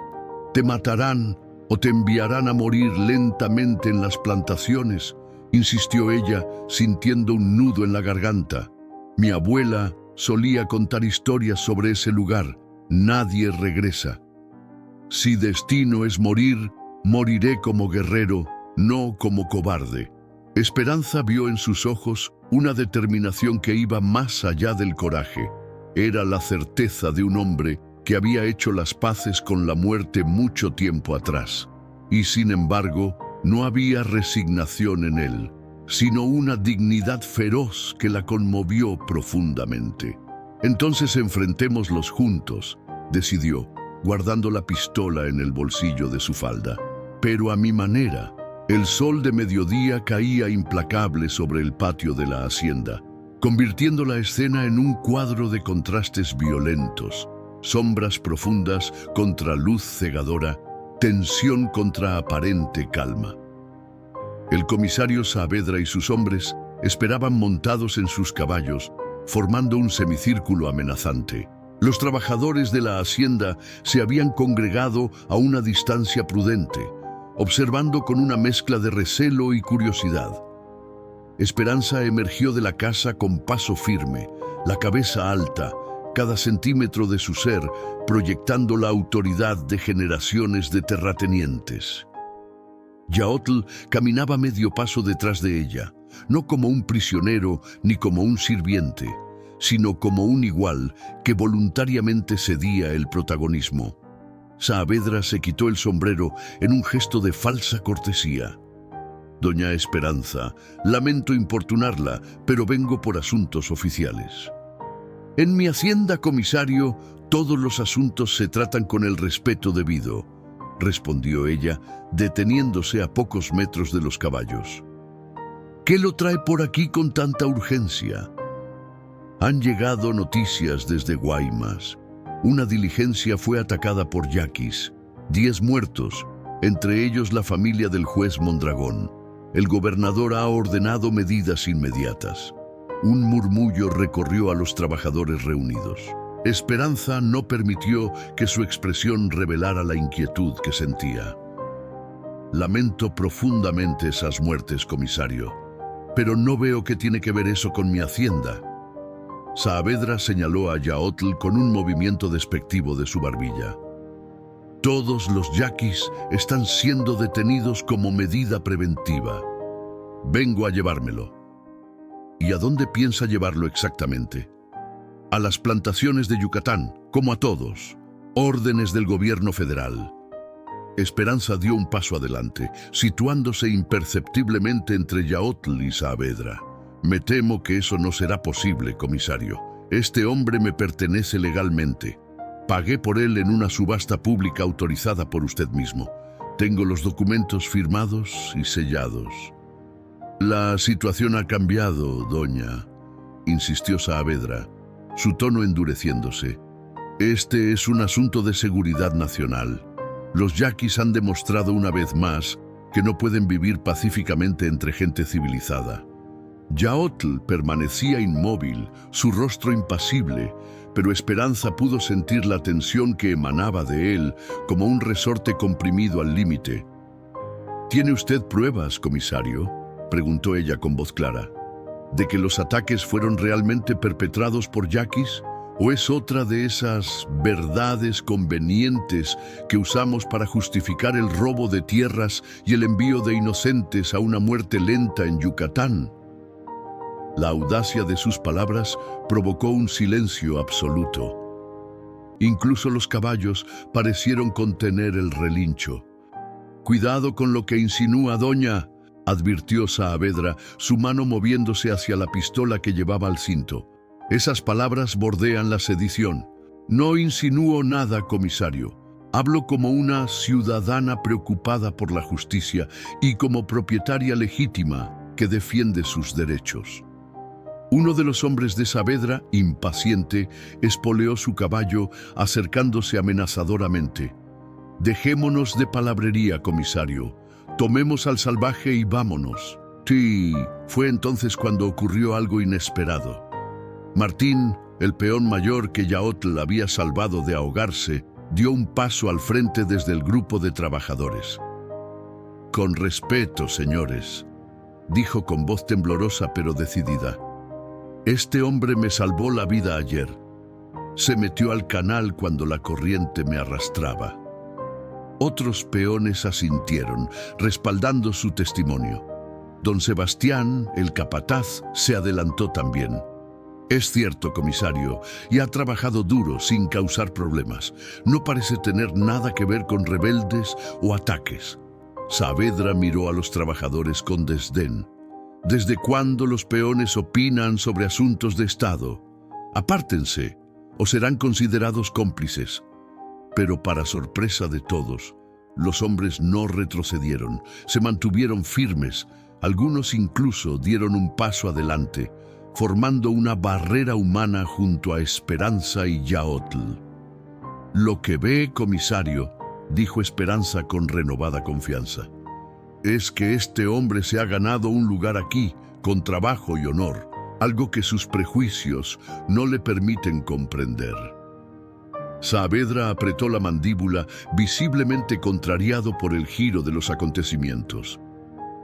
Te matarán o te enviarán a morir lentamente en las plantaciones, insistió ella, sintiendo un nudo en la garganta. Mi abuela solía contar historias sobre ese lugar. Nadie regresa. Si destino es morir, moriré como guerrero, no como cobarde. Esperanza vio en sus ojos una determinación que iba más allá del coraje. Era la certeza de un hombre que había hecho las paces con la muerte mucho tiempo atrás. Y sin embargo, no había resignación en él, sino una dignidad feroz que la conmovió profundamente. Entonces enfrentémoslos juntos, decidió, guardando la pistola en el bolsillo de su falda. Pero a mi manera. El sol de mediodía caía implacable sobre el patio de la hacienda, convirtiendo la escena en un cuadro de contrastes violentos, sombras profundas contra luz cegadora, tensión contra aparente calma. El comisario Saavedra y sus hombres esperaban montados en sus caballos, formando un semicírculo amenazante. Los trabajadores de la hacienda se habían congregado a una distancia prudente, observando con una mezcla de recelo y curiosidad. Esperanza emergió de la casa con paso firme, la cabeza alta, cada centímetro de su ser proyectando la autoridad de generaciones de terratenientes. Yaotl caminaba medio paso detrás de ella, no como un prisionero ni como un sirviente, sino como un igual que voluntariamente cedía el protagonismo. Saavedra se quitó el sombrero en un gesto de falsa cortesía. Doña Esperanza, lamento importunarla, pero vengo por asuntos oficiales. En mi hacienda, comisario, todos los asuntos se tratan con el respeto debido, respondió ella, deteniéndose a pocos metros de los caballos. ¿Qué lo trae por aquí con tanta urgencia? Han llegado noticias desde Guaymas. Una diligencia fue atacada por yaquis, 10 muertos, entre ellos la familia del juez Mondragón. El gobernador ha ordenado medidas inmediatas. Un murmullo recorrió a los trabajadores reunidos. Esperanza no permitió que su expresión revelara la inquietud que sentía. Lamento profundamente esas muertes, comisario, pero no veo qué tiene que ver eso con mi hacienda. Saavedra señaló a Yaotl con un movimiento despectivo de su barbilla. Todos los yaquis están siendo detenidos como medida preventiva. Vengo a llevármelo. ¿Y a dónde piensa llevarlo exactamente? A las plantaciones de Yucatán, como a todos. Órdenes del gobierno federal. Esperanza dio un paso adelante, situándose imperceptiblemente entre Yaotl y Saavedra. Me temo que eso no será posible, comisario. Este hombre me pertenece legalmente. Pagué por él en una subasta pública autorizada por usted mismo. Tengo los documentos firmados y sellados. La situación ha cambiado, doña, insistió Saavedra, su tono endureciéndose. Este es un asunto de seguridad nacional. Los yaquis han demostrado una vez más que no pueden vivir pacíficamente entre gente civilizada. Yaotl permanecía inmóvil, su rostro impasible, pero Esperanza pudo sentir la tensión que emanaba de él como un resorte comprimido al límite. ¿Tiene usted pruebas, comisario?, preguntó ella con voz clara, ¿de que los ataques fueron realmente perpetrados por yaquis? ¿O es otra de esas verdades convenientes que usamos para justificar el robo de tierras y el envío de inocentes a una muerte lenta en Yucatán? La audacia de sus palabras provocó un silencio absoluto. Incluso los caballos parecieron contener el relincho. «Cuidado con lo que insinúa, doña», advirtió Saavedra, su mano moviéndose hacia la pistola que llevaba al cinto. «Esas palabras bordean la sedición. No insinúo nada, comisario. Hablo como una ciudadana preocupada por la justicia y como propietaria legítima que defiende sus derechos. Uno de los hombres de Saavedra, impaciente, espoleó su caballo, acercándose amenazadoramente. «Dejémonos de palabrería, comisario. Tomemos al salvaje y vámonos». Sí, fue entonces cuando ocurrió algo inesperado. Martín, el peón mayor que Yaotl había salvado de ahogarse, dio un paso al frente desde el grupo de trabajadores. «Con respeto, señores», dijo con voz temblorosa pero decidida. «Este hombre me salvó la vida ayer. Se metió al canal cuando la corriente me arrastraba». Otros peones asintieron, respaldando su testimonio. Don Sebastián, el capataz, se adelantó también. «Es cierto, comisario, y ha trabajado duro sin causar problemas. No parece tener nada que ver con rebeldes o ataques». Saavedra miró a los trabajadores con desdén. «¿Desde cuándo los peones opinan sobre asuntos de Estado? Apártense, o serán considerados cómplices». Pero para sorpresa de todos, los hombres no retrocedieron, se mantuvieron firmes, algunos incluso dieron un paso adelante, formando una barrera humana junto a Esperanza y Yaotl. «Lo que ve, comisario», dijo Esperanza con renovada confianza, «es que este hombre se ha ganado un lugar aquí, con trabajo y honor, algo que sus prejuicios no le permiten comprender». Saavedra apretó la mandíbula, visiblemente contrariado por el giro de los acontecimientos.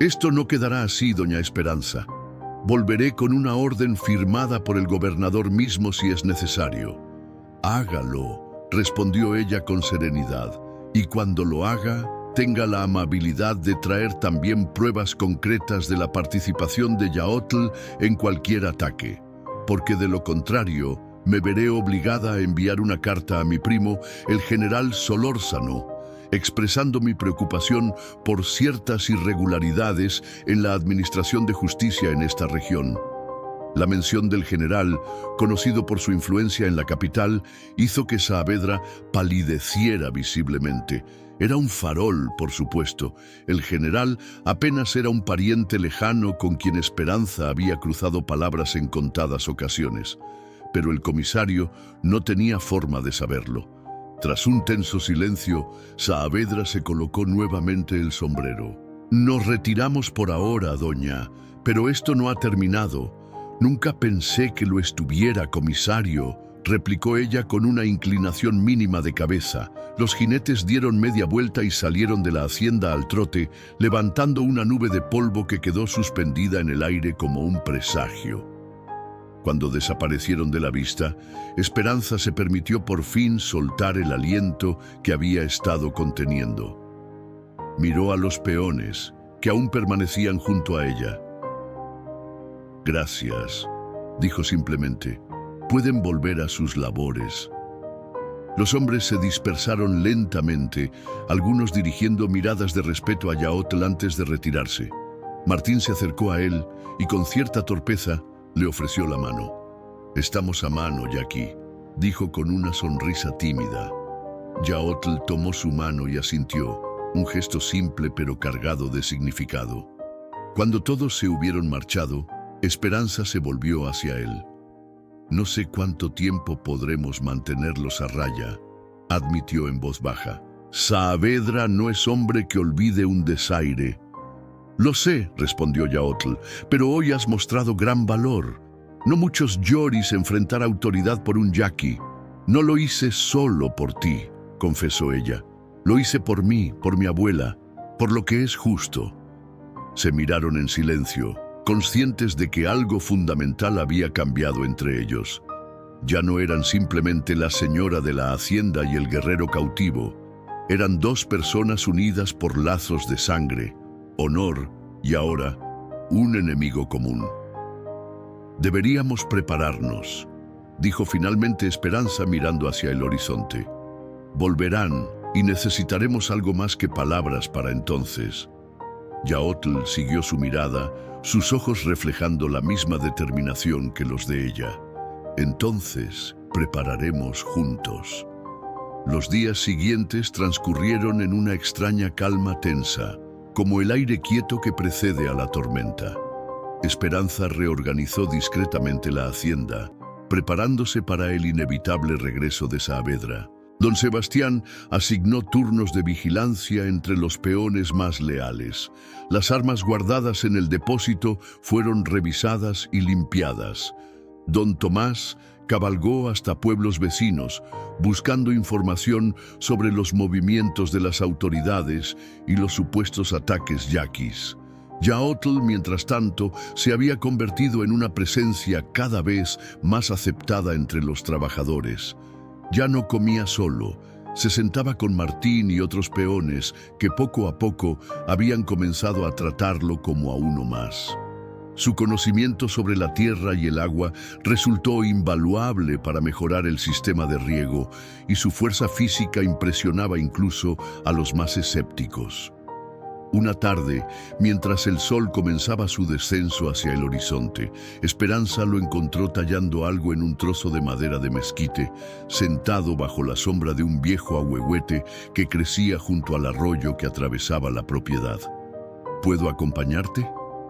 «Esto no quedará así, doña Esperanza. Volveré con una orden firmada por el gobernador mismo si es necesario». «Hágalo», respondió ella con serenidad, «y cuando lo haga, tenga la amabilidad de traer también pruebas concretas de la participación de Yaotl en cualquier ataque, porque de lo contrario, me veré obligada a enviar una carta a mi primo, el general Solórzano, expresando mi preocupación por ciertas irregularidades en la administración de justicia en esta región». La mención del general, conocido por su influencia en la capital, hizo que Saavedra palideciera visiblemente. Era un farol, por supuesto. El general apenas era un pariente lejano con quien Esperanza había cruzado palabras en contadas ocasiones. Pero el comisario no tenía forma de saberlo. Tras un tenso silencio, Saavedra se colocó nuevamente el sombrero. «Nos retiramos por ahora, doña, pero esto no ha terminado. Nunca pensé que lo estuviera, comisario», replicó ella con una inclinación mínima de cabeza. Los jinetes dieron media vuelta y salieron de la hacienda al trote, levantando una nube de polvo que quedó suspendida en el aire como un presagio. Cuando desaparecieron de la vista, Esperanza se permitió por fin soltar el aliento que había estado conteniendo. Miró a los peones, que aún permanecían junto a ella. «Gracias», dijo simplemente. «Pueden volver a sus labores». Los hombres se dispersaron lentamente, algunos dirigiendo miradas de respeto a Yaotl antes de retirarse. Martín se acercó a él y con cierta torpeza le ofreció la mano. «Estamos a mano, Jackie», dijo con una sonrisa tímida. Yaotl tomó su mano y asintió, un gesto simple pero cargado de significado. Cuando todos se hubieron marchado, Esperanza se volvió hacia él. «No sé cuánto tiempo podremos mantenerlos a raya», admitió en voz baja. «Saavedra no es hombre que olvide un desaire». «Lo sé», respondió Yaotl, «pero hoy has mostrado gran valor. No muchos yoris enfrentar autoridad por un yaqui. No lo hice solo por ti», confesó ella. «Lo hice por mí, por mi abuela, por lo que es justo». Se miraron en silencio, conscientes de que algo fundamental había cambiado entre ellos. Ya no eran simplemente la señora de la hacienda y el guerrero cautivo. Eran dos personas unidas por lazos de sangre, honor y ahora un enemigo común. «Deberíamos prepararnos», dijo finalmente Esperanza mirando hacia el horizonte. «Volverán y necesitaremos algo más que palabras para entonces». Yaotl siguió su mirada, sus ojos reflejando la misma determinación que los de ella. «Entonces prepararemos juntos». Los días siguientes transcurrieron en una extraña calma tensa, como el aire quieto que precede a la tormenta. Esperanza reorganizó discretamente la hacienda, preparándose para el inevitable regreso de Saavedra. Don Sebastián asignó turnos de vigilancia entre los peones más leales. Las armas guardadas en el depósito fueron revisadas y limpiadas. Don Tomás cabalgó hasta pueblos vecinos, buscando información sobre los movimientos de las autoridades y los supuestos ataques yaquis. Yaotl, mientras tanto, se había convertido en una presencia cada vez más aceptada entre los trabajadores. Ya no comía solo, se sentaba con Martín y otros peones que poco a poco habían comenzado a tratarlo como a uno más. Su conocimiento sobre la tierra y el agua resultó invaluable para mejorar el sistema de riego, y su fuerza física impresionaba incluso a los más escépticos. Una tarde, mientras el sol comenzaba su descenso hacia el horizonte, Esperanza lo encontró tallando algo en un trozo de madera de mezquite, sentado bajo la sombra de un viejo ahuehuete que crecía junto al arroyo que atravesaba la propiedad. ¿Puedo acompañarte?,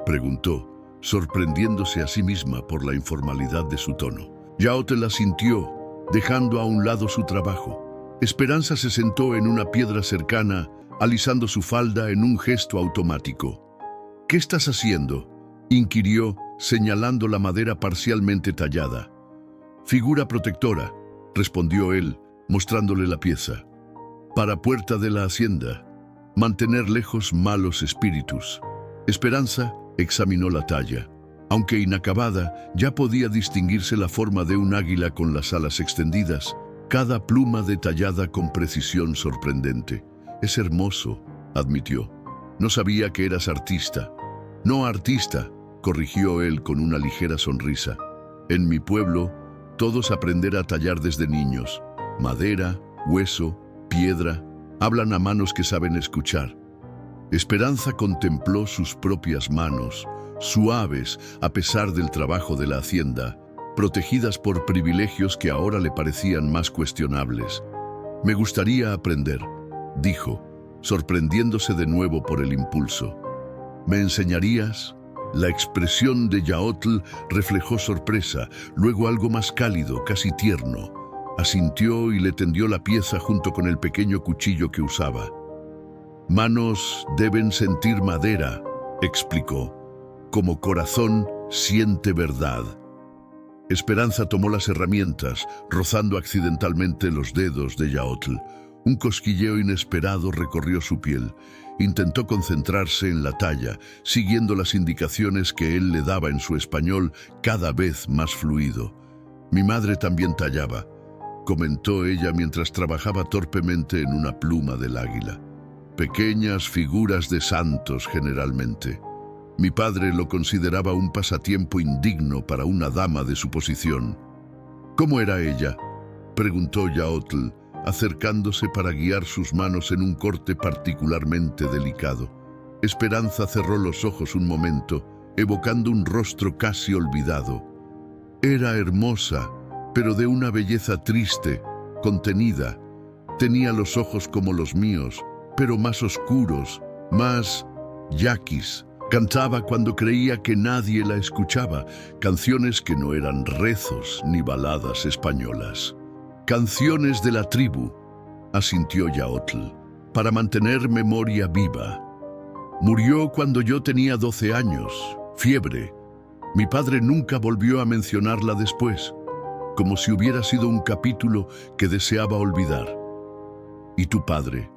preguntó, sorprendiéndose a sí misma por la informalidad de su tono. Yaotl asintió, dejando a un lado su trabajo. Esperanza se sentó en una piedra cercana, alisando su falda en un gesto automático. «¿Qué estás haciendo?», inquirió, señalando la madera parcialmente tallada. «Figura protectora», respondió él, mostrándole la pieza. «Para puerta de la hacienda. Mantener lejos malos espíritus». Esperanza examinó la talla. Aunque inacabada, ya podía distinguirse la forma de un águila con las alas extendidas, cada pluma detallada con precisión sorprendente. «Es hermoso», admitió. «No sabía que eras artista». «No artista», corrigió él con una ligera sonrisa. «En mi pueblo, todos aprenden a tallar desde niños. Madera, hueso, piedra, hablan a manos que saben escuchar». Esperanza contempló sus propias manos, suaves a pesar del trabajo de la hacienda, protegidas por privilegios que ahora le parecían más cuestionables. «Me gustaría aprender», dijo, sorprendiéndose de nuevo por el impulso. «¿Me enseñarías?». La expresión de Yaotl reflejó sorpresa, luego algo más cálido, casi tierno. Asintió y le tendió la pieza junto con el pequeño cuchillo que usaba. «Manos deben sentir madera», explicó. «Como corazón siente verdad». Esperanza tomó las herramientas, rozando accidentalmente los dedos de Yaotl. Un cosquilleo inesperado recorrió su piel. Intentó concentrarse en la talla, siguiendo las indicaciones que él le daba en su español cada vez más fluido. «Mi madre también tallaba», comentó ella mientras trabajaba torpemente en una pluma del águila. «Pequeñas figuras de santos generalmente. Mi padre lo consideraba un pasatiempo indigno para una dama de su posición». «¿Cómo era ella?», preguntó Yaotl, acercándose para guiar sus manos en un corte particularmente delicado. Esperanza cerró los ojos un momento, evocando un rostro casi olvidado. Era hermosa, pero de una belleza triste, contenida. Tenía los ojos como los míos, pero más oscuros, más yaquis. Cantaba cuando creía que nadie la escuchaba, canciones que no eran rezos ni baladas españolas. «Canciones de la tribu», asintió Yaotl, «para mantener memoria viva. Murió cuando yo tenía 12 años, fiebre. Mi padre nunca volvió a mencionarla después, como si hubiera sido un capítulo que deseaba olvidar». «¿Y tu padre?».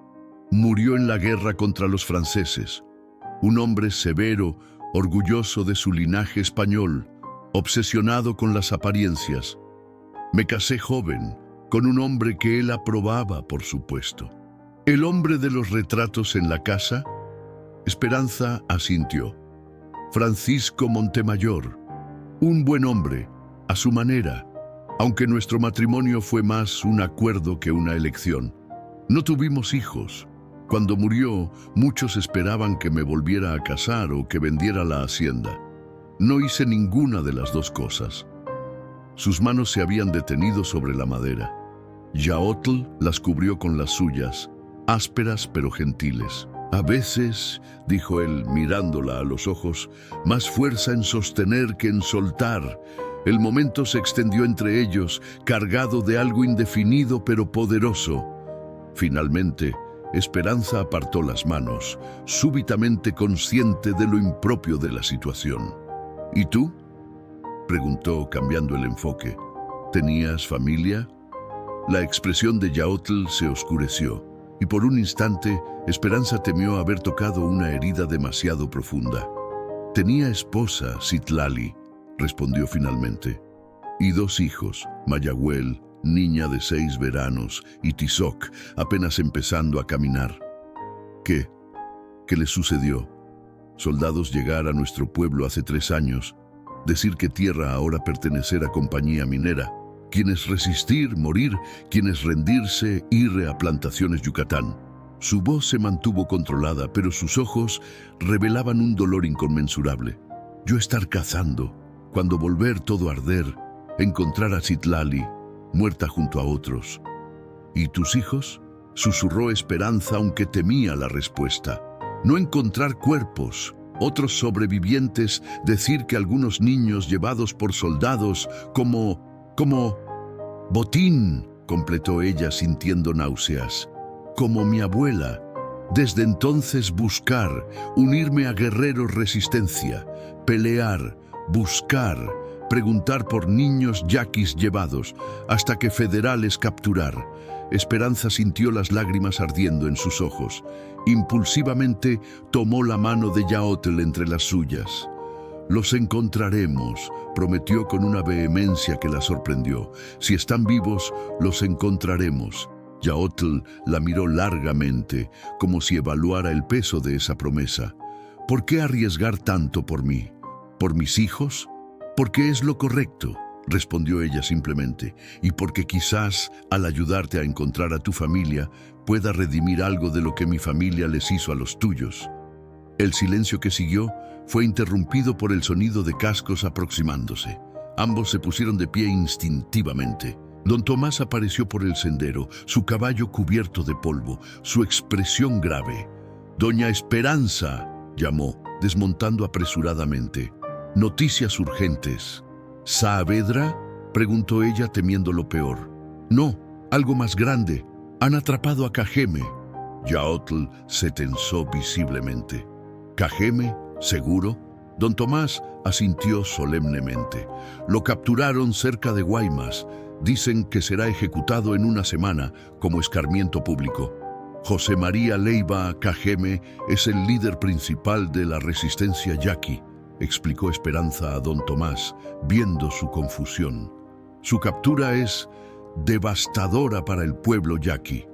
«Murió en la guerra contra los franceses. Un hombre severo, orgulloso de su linaje español, obsesionado con las apariencias. Me casé joven, con un hombre que él aprobaba, por supuesto». «¿El hombre de los retratos en la casa?». Esperanza asintió. «Francisco Montemayor. Un buen hombre, a su manera, aunque nuestro matrimonio fue más un acuerdo que una elección. No tuvimos hijos. Cuando murió, muchos esperaban que me volviera a casar o que vendiera la hacienda. No hice ninguna de las dos cosas». Sus manos se habían detenido sobre la madera. Yaotl las cubrió con las suyas, ásperas pero gentiles. A veces, dijo él mirándola a los ojos, más fuerza en sostener que en soltar. El momento se extendió entre ellos, cargado de algo indefinido pero poderoso. Finalmente, Esperanza apartó las manos, súbitamente consciente de lo impropio de la situación. ¿Y tú?, preguntó cambiando el enfoque. ¿Tenías familia? La expresión de Yaotl se oscureció, y por un instante Esperanza temió haber tocado una herida demasiado profunda. Tenía esposa, Citlali, respondió finalmente, y 2 hijos, Mayagüel, niña de 6 veranos, y Tizoc, apenas empezando a caminar. ¿Qué? ¿Qué le sucedió? Soldados llegar a nuestro pueblo hace 3 años, decir que tierra ahora pertenecer a compañía minera, quienes resistir, morir, quienes rendirse, ir a plantaciones Yucatán. Su voz se mantuvo controlada, pero sus ojos revelaban un dolor inconmensurable. Yo estar cazando, cuando volver todo arder, encontrar a Citlali, muerta junto a otros. ¿Y tus hijos?, susurró Esperanza, aunque temía la respuesta. No encontrar cuerpos, otros sobrevivientes, decir que algunos niños llevados por soldados como botín, completó ella sintiendo náuseas. Como mi abuela. Desde entonces buscar, unirme a guerreros resistencia, pelear, buscar, preguntar por niños yaquis llevados, hasta que federales capturar. Esperanza sintió las lágrimas ardiendo en sus ojos. Impulsivamente tomó la mano de Yaotl entre las suyas. Los encontraremos, prometió con una vehemencia que la sorprendió. Si están vivos, los encontraremos. Yaotl la miró largamente, como si evaluara el peso de esa promesa. ¿Por qué arriesgar tanto por mí? ¿Por mis hijos? Porque es lo correcto, respondió ella simplemente, y porque quizás, al ayudarte a encontrar a tu familia, pueda redimir algo de lo que mi familia les hizo a los tuyos. El silencio que siguió fue interrumpido por el sonido de cascos aproximándose. Ambos se pusieron de pie instintivamente. Don Tomás apareció por el sendero, su caballo cubierto de polvo, su expresión grave. «Doña Esperanza», llamó, desmontando apresuradamente. «Noticias urgentes». «¿Saavedra?», preguntó ella temiendo lo peor. «No, algo más grande. Han atrapado a Cajeme». Yaotl se tensó visiblemente. «¿Cajeme? ¿Seguro?». Don Tomás asintió solemnemente. «Lo capturaron cerca de Guaymas. Dicen que será ejecutado en una semana como escarmiento público. José María Leiva Cajeme es el líder principal de la resistencia yaqui», explicó Esperanza a don Tomás, viendo su confusión. «Su captura es devastadora para el pueblo yaqui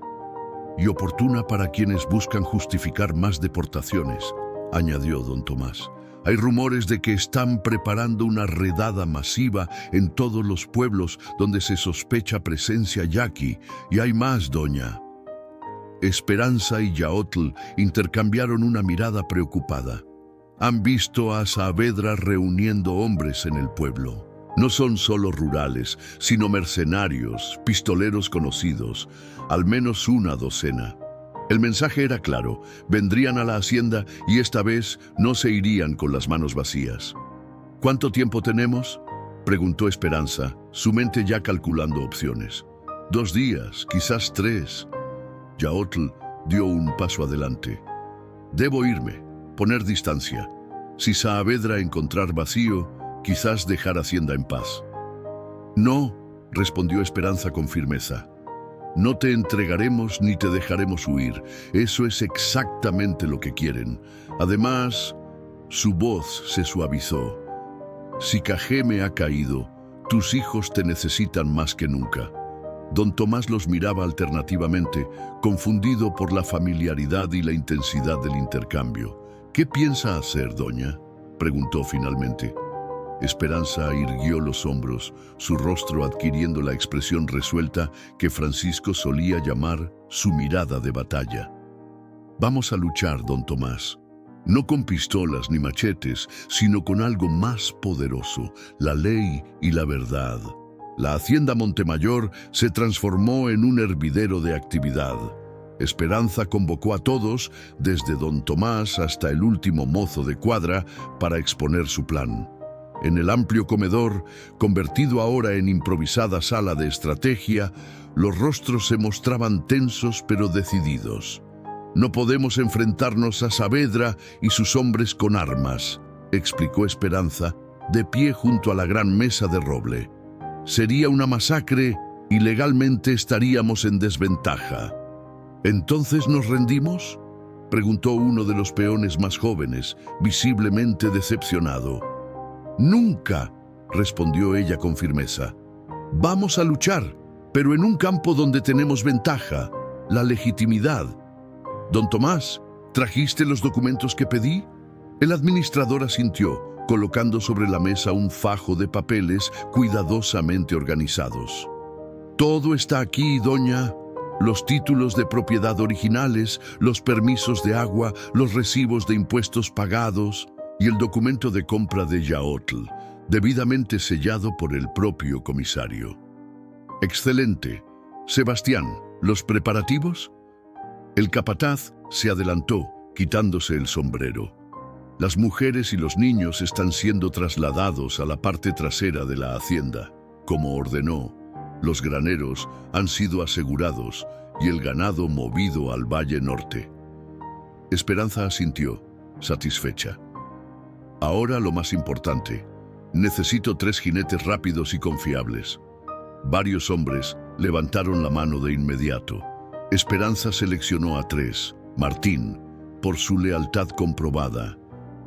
y oportuna para quienes buscan justificar más deportaciones», añadió don Tomás. «Hay rumores de que están preparando una redada masiva en todos los pueblos donde se sospecha presencia yaqui, y hay más, doña». Esperanza y Yaotl intercambiaron una mirada preocupada. Han visto a Saavedra reuniendo hombres en el pueblo. No son solo rurales, sino mercenarios, pistoleros conocidos, al menos una docena. El mensaje era claro: vendrían a la hacienda y esta vez no se irían con las manos vacías. «¿Cuánto tiempo tenemos?», preguntó Esperanza, su mente ya calculando opciones. «2 días, quizás 3. Yaotl dio un paso adelante. «Debo irme, poner distancia. Si Saavedra encontrar vacío, quizás dejar Hacienda en paz». «No», respondió Esperanza con firmeza. «No te entregaremos ni te dejaremos huir. Eso es exactamente lo que quieren. Además», su voz se suavizó, «si Cajeme ha caído, tus hijos te necesitan más que nunca». Don Tomás los miraba alternativamente, confundido por la familiaridad y la intensidad del intercambio. «¿Qué piensa hacer, doña?», preguntó finalmente. Esperanza irguió los hombros, su rostro adquiriendo la expresión resuelta que Francisco solía llamar su mirada de batalla. «Vamos a luchar, don Tomás. No con pistolas ni machetes, sino con algo más poderoso, la ley y la verdad». La hacienda Montemayor se transformó en un hervidero de actividad. Esperanza convocó a todos, desde don Tomás hasta el último mozo de cuadra, para exponer su plan. En el amplio comedor, convertido ahora en improvisada sala de estrategia, los rostros se mostraban tensos pero decididos. «No podemos enfrentarnos a Saavedra y sus hombres con armas», explicó Esperanza, de pie junto a la gran mesa de roble. «Sería una masacre y legalmente estaríamos en desventaja». «¿Entonces nos rendimos?», preguntó uno de los peones más jóvenes, visiblemente decepcionado. «Nunca», respondió ella con firmeza. «Vamos a luchar, pero en un campo donde tenemos ventaja, la legitimidad». «Don Tomás, ¿trajiste los documentos que pedí?». El administrador asintió, colocando sobre la mesa un fajo de papeles cuidadosamente organizados. «Todo está aquí, doña. Los títulos de propiedad originales, los permisos de agua, los recibos de impuestos pagados y el documento de compra de Yaotl, debidamente sellado por el propio comisario». «Excelente. Sebastián, ¿los preparativos?». El capataz se adelantó, quitándose el sombrero. «Las mujeres y los niños están siendo trasladados a la parte trasera de la hacienda, como ordenó. Los graneros han sido asegurados y el ganado movido al valle norte». Esperanza asintió, satisfecha. «Ahora lo más importante. Necesito 3 jinetes rápidos y confiables». Varios hombres levantaron la mano de inmediato. Esperanza seleccionó a 3. Martín, por su lealtad comprobada;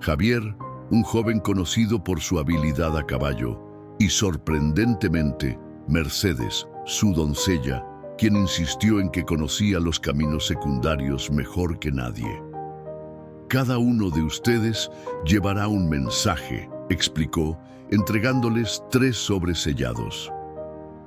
Javier, un joven conocido por su habilidad a caballo; y sorprendentemente, Mercedes, su doncella, quien insistió en que conocía los caminos secundarios mejor que nadie. «Cada uno de ustedes llevará un mensaje», explicó, entregándoles 3 sobres sellados.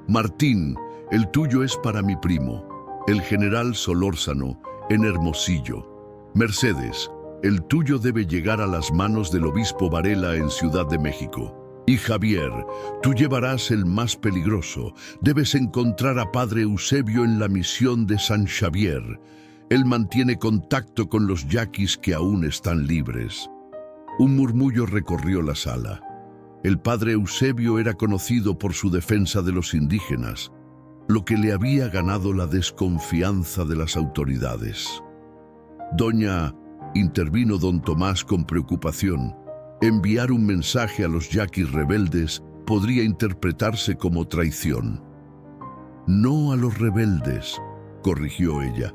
«Martín, el tuyo es para mi primo, el general Solórzano, en Hermosillo. Mercedes, el tuyo debe llegar a las manos del obispo Varela en Ciudad de México. Y Javier, tú llevarás el más peligroso. Debes encontrar a padre Eusebio en la misión de San Xavier. Él mantiene contacto con los yaquis que aún están libres». Un murmullo recorrió la sala. El padre Eusebio era conocido por su defensa de los indígenas, lo que le había ganado la desconfianza de las autoridades. «Doña», intervino don Tomás con preocupación, «enviar un mensaje a los yaquis rebeldes podría interpretarse como traición». «No a los rebeldes», corrigió ella.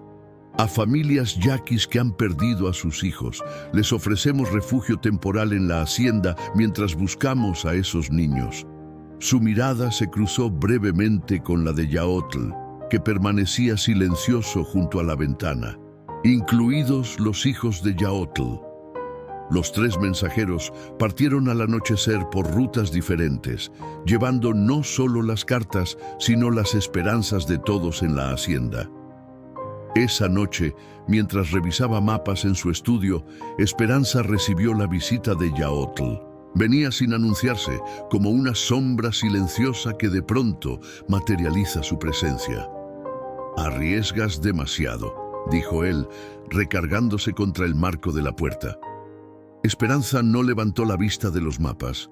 «A familias yaquis que han perdido a sus hijos. Les ofrecemos refugio temporal en la hacienda mientras buscamos a esos niños». Su mirada se cruzó brevemente con la de Yaotl, que permanecía silencioso junto a la ventana, incluidos los hijos de Yaotl. Los 3 mensajeros partieron al anochecer por rutas diferentes, llevando no solo las cartas, sino las esperanzas de todos en la hacienda. Esa noche, mientras revisaba mapas en su estudio, Esperanza recibió la visita de Yaotl. Venía sin anunciarse, como una sombra silenciosa que de pronto materializa su presencia. «Arriesgas demasiado», dijo él, recargándose contra el marco de la puerta. Esperanza no levantó la vista de los mapas.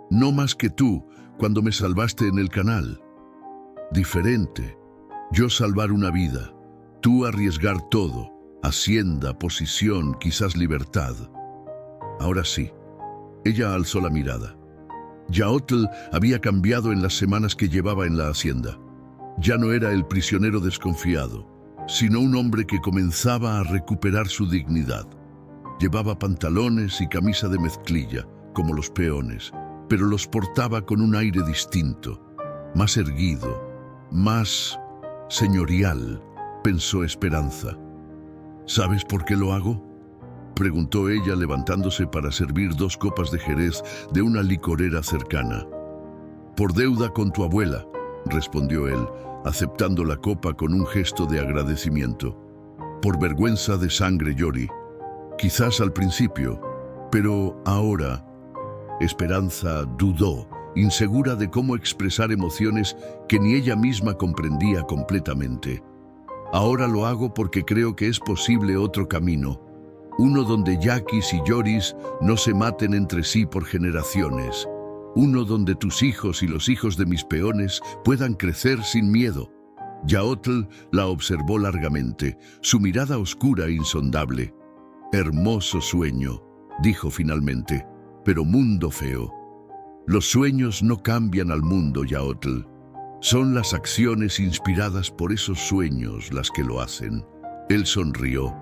«No más que tú, cuando me salvaste en el canal». «Diferente. Yo salvar una vida. Tú arriesgar todo. Hacienda, posición, quizás libertad». Ahora sí. Ella alzó la mirada. Yaotl había cambiado en las semanas que llevaba en la hacienda. Ya no era el prisionero desconfiado, sino un hombre que comenzaba a recuperar su dignidad. Llevaba pantalones y camisa de mezclilla, como los peones, pero los portaba con un aire distinto, más erguido, más señorial, pensó Esperanza. «¿Sabes por qué lo hago?», preguntó ella levantándose para servir 2 copas de jerez de una licorera cercana. «Por deuda con tu abuela», respondió él, aceptando la copa con un gesto de agradecimiento. «Por vergüenza de sangre, Yori. Quizás al principio, pero ahora». Esperanza dudó, insegura de cómo expresar emociones que ni ella misma comprendía completamente. Ahora lo hago porque creo que es posible otro camino, uno donde yaquis y yoris no se maten entre sí por generaciones, uno donde tus hijos y los hijos de mis peones puedan crecer sin miedo. Yaotl la observó largamente, su mirada oscura e insondable. Hermoso sueño, dijo finalmente, pero mundo feo. Los sueños no cambian al mundo, Yaotl. Son las acciones inspiradas por esos sueños las que lo hacen. Él sonrió,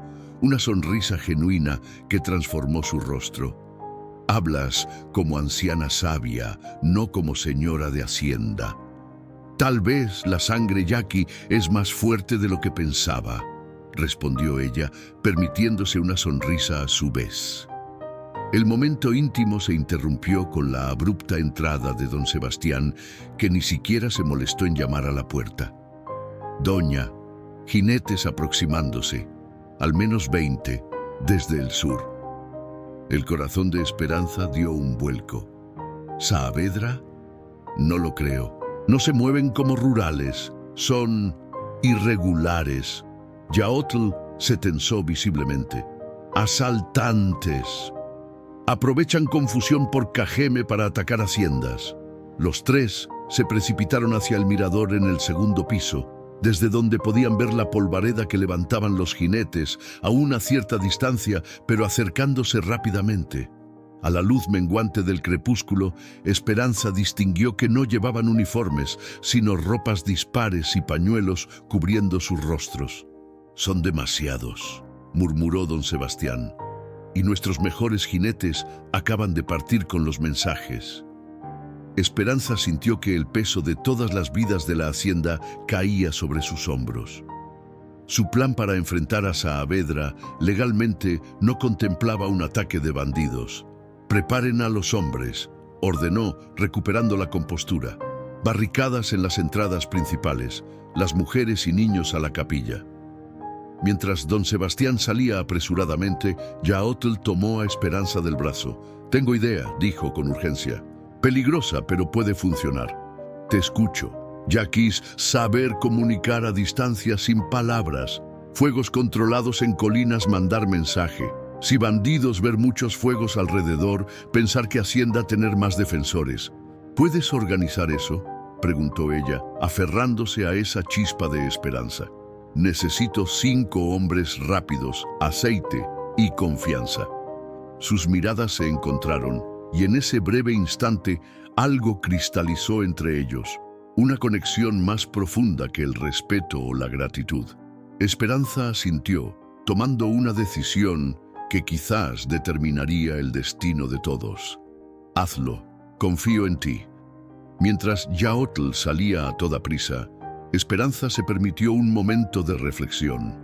una sonrisa genuina que transformó su rostro. Hablas como anciana sabia, no como señora de hacienda. Tal vez la sangre yaqui es más fuerte de lo que pensaba, respondió ella, permitiéndose una sonrisa a su vez. El momento íntimo se interrumpió con la abrupta entrada de don Sebastián, que ni siquiera se molestó en llamar a la puerta. Doña, jinetes aproximándose, al menos 20, desde el sur. El corazón de Esperanza dio un vuelco. ¿Saavedra? No lo creo. No se mueven como rurales, son irregulares. Yaotl se tensó visiblemente. Asaltantes. Aprovechan confusión por Cajeme para atacar haciendas. Los tres se precipitaron hacia el mirador en el segundo piso, desde donde podían ver la polvareda que levantaban los jinetes a una cierta distancia, pero acercándose rápidamente. A la luz menguante del crepúsculo, Esperanza distinguió que no llevaban uniformes, sino ropas dispares y pañuelos cubriendo sus rostros. «Son demasiados», murmuró don Sebastián, «y nuestros mejores jinetes acaban de partir con los mensajes». Esperanza sintió que el peso de todas las vidas de la hacienda caía sobre sus hombros. Su plan para enfrentar a Saavedra legalmente no contemplaba un ataque de bandidos. «Preparen a los hombres», ordenó, recuperando la compostura. «Barricadas en las entradas principales, las mujeres y niños a la capilla». Mientras don Sebastián salía apresuradamente, Yaotl tomó a Esperanza del brazo. «Tengo idea», dijo con urgencia. «Peligrosa, pero puede funcionar». «Te escucho». Yaquis saber comunicar a distancia sin palabras. Fuegos controlados en colinas, mandar mensaje. Si bandidos, ver muchos fuegos alrededor, pensar que Hacienda tener más defensores. ¿Puedes organizar eso?, preguntó ella, aferrándose a esa chispa de esperanza. Necesito 5 hombres rápidos, aceite y confianza. Sus miradas se encontraron, y en ese breve instante algo cristalizó entre ellos, una conexión más profunda que el respeto o la gratitud. Esperanza asintió, tomando una decisión que quizás determinaría el destino de todos. «Hazlo, confío en ti». Mientras Yaotl salía a toda prisa, Esperanza se permitió un momento de reflexión.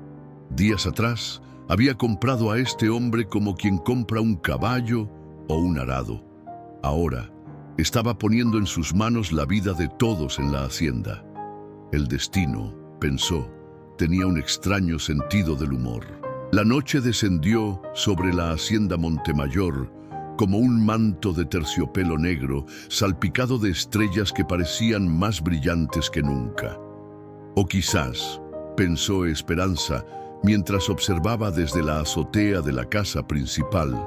Días atrás, había comprado a este hombre como quien compra un caballo o un arado. Ahora, estaba poniendo en sus manos la vida de todos en la hacienda. El destino, pensó, tenía un extraño sentido del humor. La noche descendió sobre la hacienda Montemayor como un manto de terciopelo negro salpicado de estrellas que parecían más brillantes que nunca. O quizás, pensó Esperanza, mientras observaba desde la azotea de la casa principal,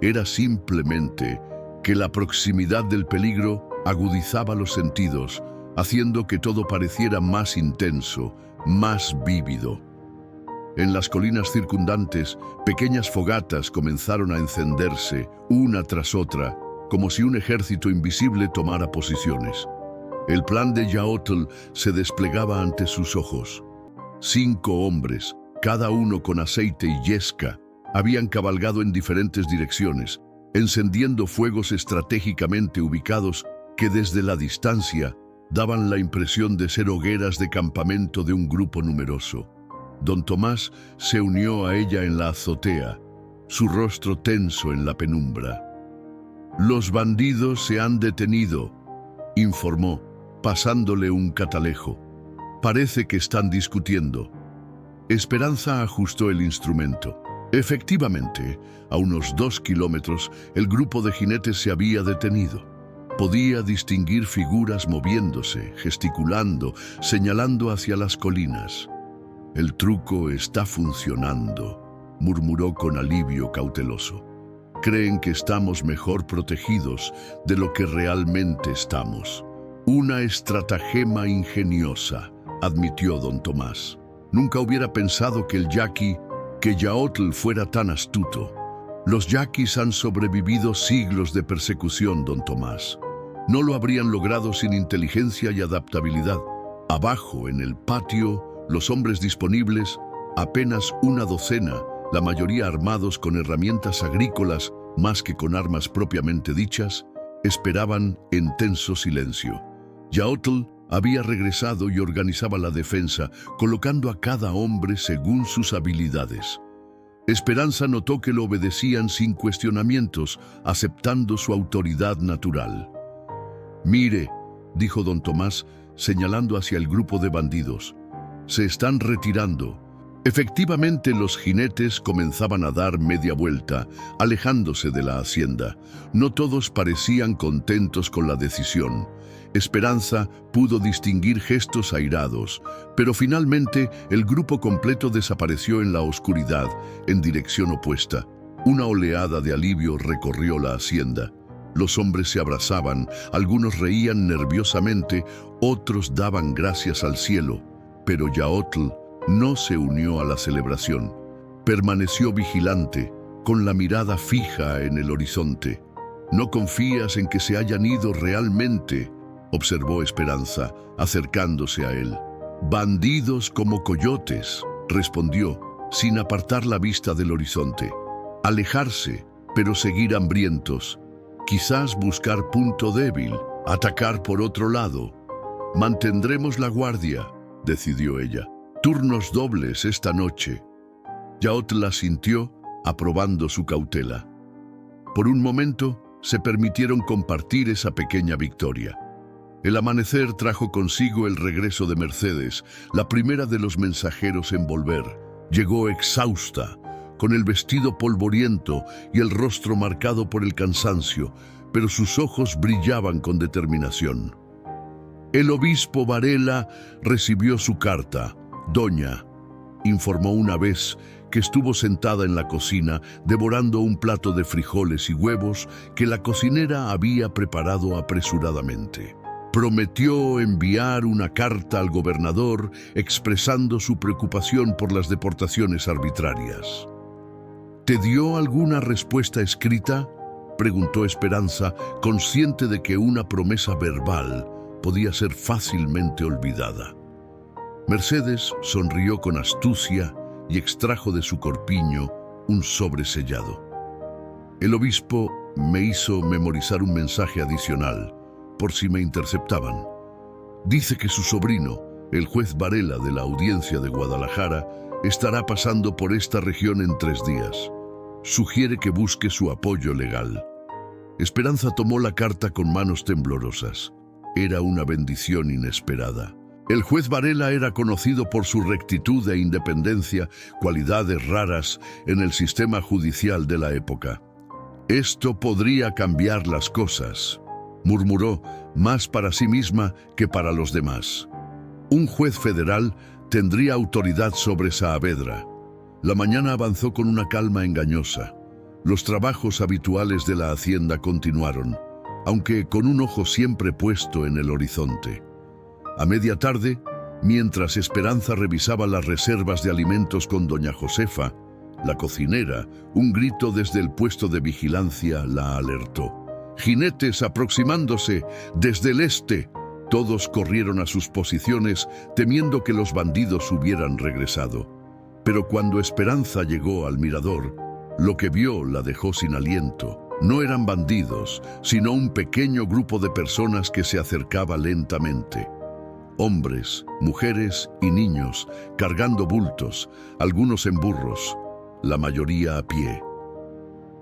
era simplemente que la proximidad del peligro agudizaba los sentidos, haciendo que todo pareciera más intenso, más vívido. En las colinas circundantes, pequeñas fogatas comenzaron a encenderse, una tras otra, como si un ejército invisible tomara posiciones. El plan de Yaotl se desplegaba ante sus ojos. 5 hombres, cada uno con aceite y yesca, habían cabalgado en diferentes direcciones, encendiendo fuegos estratégicamente ubicados que desde la distancia daban la impresión de ser hogueras de campamento de un grupo numeroso. Don Tomás se unió a ella en la azotea, su rostro tenso en la penumbra. «Los bandidos se han detenido», informó, pasándole un catalejo. «Parece que están discutiendo». Esperanza ajustó el instrumento. Efectivamente, a unos 2 kilómetros, el grupo de jinetes se había detenido. Podía distinguir figuras moviéndose, gesticulando, señalando hacia las colinas. El truco está funcionando, murmuró con alivio cauteloso. Creen que estamos mejor protegidos de lo que realmente estamos. Una estratagema ingeniosa, admitió don Tomás. Nunca hubiera pensado que Yaotl fuera tan astuto. Los yaquis han sobrevivido siglos de persecución, don Tomás. No lo habrían logrado sin inteligencia y adaptabilidad. Abajo, en el patio, los hombres disponibles, apenas una docena, la mayoría armados con herramientas agrícolas más que con armas propiamente dichas, esperaban en tenso silencio. Yaotl había regresado y organizaba la defensa, colocando a cada hombre según sus habilidades. Esperanza notó que lo obedecían sin cuestionamientos, aceptando su autoridad natural. «Mire», dijo don Tomás, señalando hacia el grupo de bandidos, «se están retirando». Efectivamente, los jinetes comenzaban a dar media vuelta, alejándose de la hacienda. No todos parecían contentos con la decisión. Esperanza pudo distinguir gestos airados, pero finalmente el grupo completo desapareció en la oscuridad, en dirección opuesta. Una oleada de alivio recorrió la hacienda. Los hombres se abrazaban, algunos reían nerviosamente, otros daban gracias al cielo, pero Yaotl no se unió a la celebración. Permaneció vigilante, con la mirada fija en el horizonte. «¿No confías en que se hayan ido realmente?», observó Esperanza, acercándose a él. «Bandidos como coyotes», respondió, sin apartar la vista del horizonte. «Alejarse, pero seguir hambrientos. Quizás buscar punto débil, atacar por otro lado. Mantendremos la guardia», decidió ella. «Turnos dobles esta noche». Yaotl asintió, aprobando su cautela. Por un momento, se permitieron compartir esa pequeña victoria. El amanecer trajo consigo el regreso de Mercedes, la primera de los mensajeros en volver. Llegó exhausta, con el vestido polvoriento y el rostro marcado por el cansancio, pero sus ojos brillaban con determinación. «El obispo Varela recibió su carta. Doña», informó una vez que estuvo sentada en la cocina devorando un plato de frijoles y huevos que la cocinera había preparado apresuradamente. Prometió enviar una carta al gobernador expresando su preocupación por las deportaciones arbitrarias. «¿Te dio alguna respuesta escrita?», preguntó Esperanza, consciente de que una promesa verbal podía ser fácilmente olvidada. Mercedes sonrió con astucia y extrajo de su corpiño un sobre sellado. «El obispo me hizo memorizar un mensaje adicional, por si me interceptaban. Dice que su sobrino, el juez Varela de la Audiencia de Guadalajara, estará pasando por esta región en 3 días. Sugiere que busque su apoyo legal». Esperanza tomó la carta con manos temblorosas. Era una bendición inesperada. El juez Varela era conocido por su rectitud e independencia, cualidades raras en el sistema judicial de la época. «Esto podría cambiar las cosas», murmuró, más para sí misma que para los demás. Un juez federal tendría autoridad sobre Saavedra. La mañana avanzó con una calma engañosa. Los trabajos habituales de la hacienda continuaron, aunque con un ojo siempre puesto en el horizonte. A media tarde, mientras Esperanza revisaba las reservas de alimentos con doña Josefa, la cocinera, un grito desde el puesto de vigilancia la alertó. «Jinetes aproximándose desde el este». Todos corrieron a sus posiciones, temiendo que los bandidos hubieran regresado. Pero cuando Esperanza llegó al mirador, lo que vio la dejó sin aliento. No eran bandidos, sino un pequeño grupo de personas que se acercaba lentamente. Hombres, mujeres y niños, cargando bultos, algunos en burros, la mayoría a pie.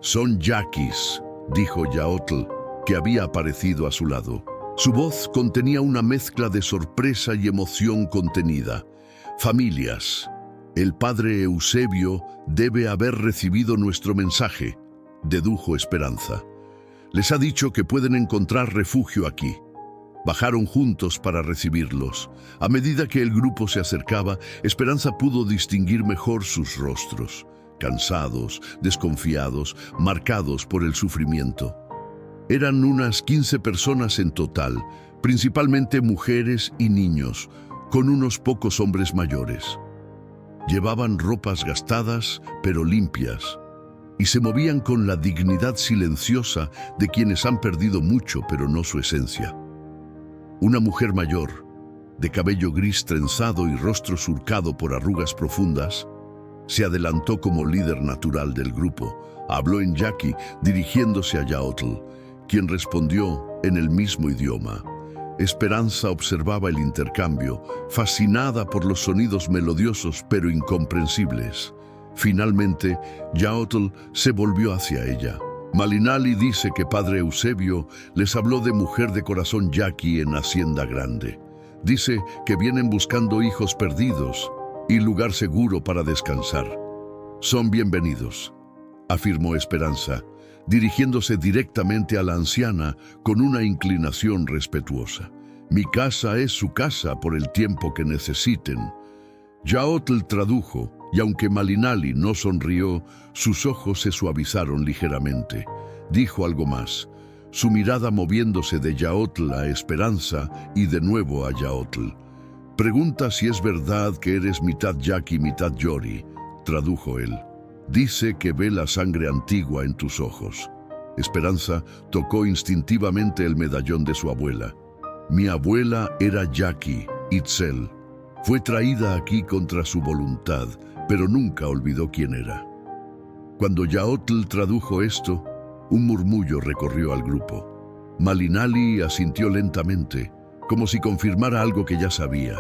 «Son yaquis», dijo Yaotl, que había aparecido a su lado. Su voz contenía una mezcla de sorpresa y emoción contenida. «Familias. El padre Eusebio debe haber recibido nuestro mensaje», dedujo Esperanza. «Les ha dicho que pueden encontrar refugio aquí». Bajaron juntos para recibirlos. A medida que el grupo se acercaba, Esperanza pudo distinguir mejor sus rostros, cansados, desconfiados, marcados por el sufrimiento. Eran unas 15 personas en total, principalmente mujeres y niños, con unos pocos hombres mayores. Llevaban ropas gastadas, pero limpias, y se movían con la dignidad silenciosa de quienes han perdido mucho, pero no su esencia. Una mujer mayor, de cabello gris trenzado y rostro surcado por arrugas profundas, se adelantó como líder natural del grupo. Habló en yaqui, dirigiéndose a Yaotl, quien respondió en el mismo idioma. Esperanza observaba el intercambio, fascinada por los sonidos melodiosos pero incomprensibles. Finalmente, Yaotl se volvió hacia ella. Malinali dice que padre Eusebio les habló de mujer de corazón yaqui en Hacienda Grande. Dice que vienen buscando hijos perdidos y lugar seguro para descansar. Son bienvenidos, afirmó Esperanza, dirigiéndose directamente a la anciana con una inclinación respetuosa. Mi casa es su casa por el tiempo que necesiten. Yaotl tradujo, y aunque Malinali no sonrió, sus ojos se suavizaron ligeramente. Dijo algo más, su mirada moviéndose de Yaotl a Esperanza y de nuevo a Yaotl. Pregunta si es verdad que eres mitad yaqui, mitad yori, tradujo él. Dice que ve la sangre antigua en tus ojos. Esperanza tocó instintivamente el medallón de su abuela. Mi abuela era yaqui, Itzel. Fue traída aquí contra su voluntad, pero nunca olvidó quién era. Cuando Yaotl tradujo esto, un murmullo recorrió al grupo. Malinali asintió lentamente, como si confirmara algo que ya sabía.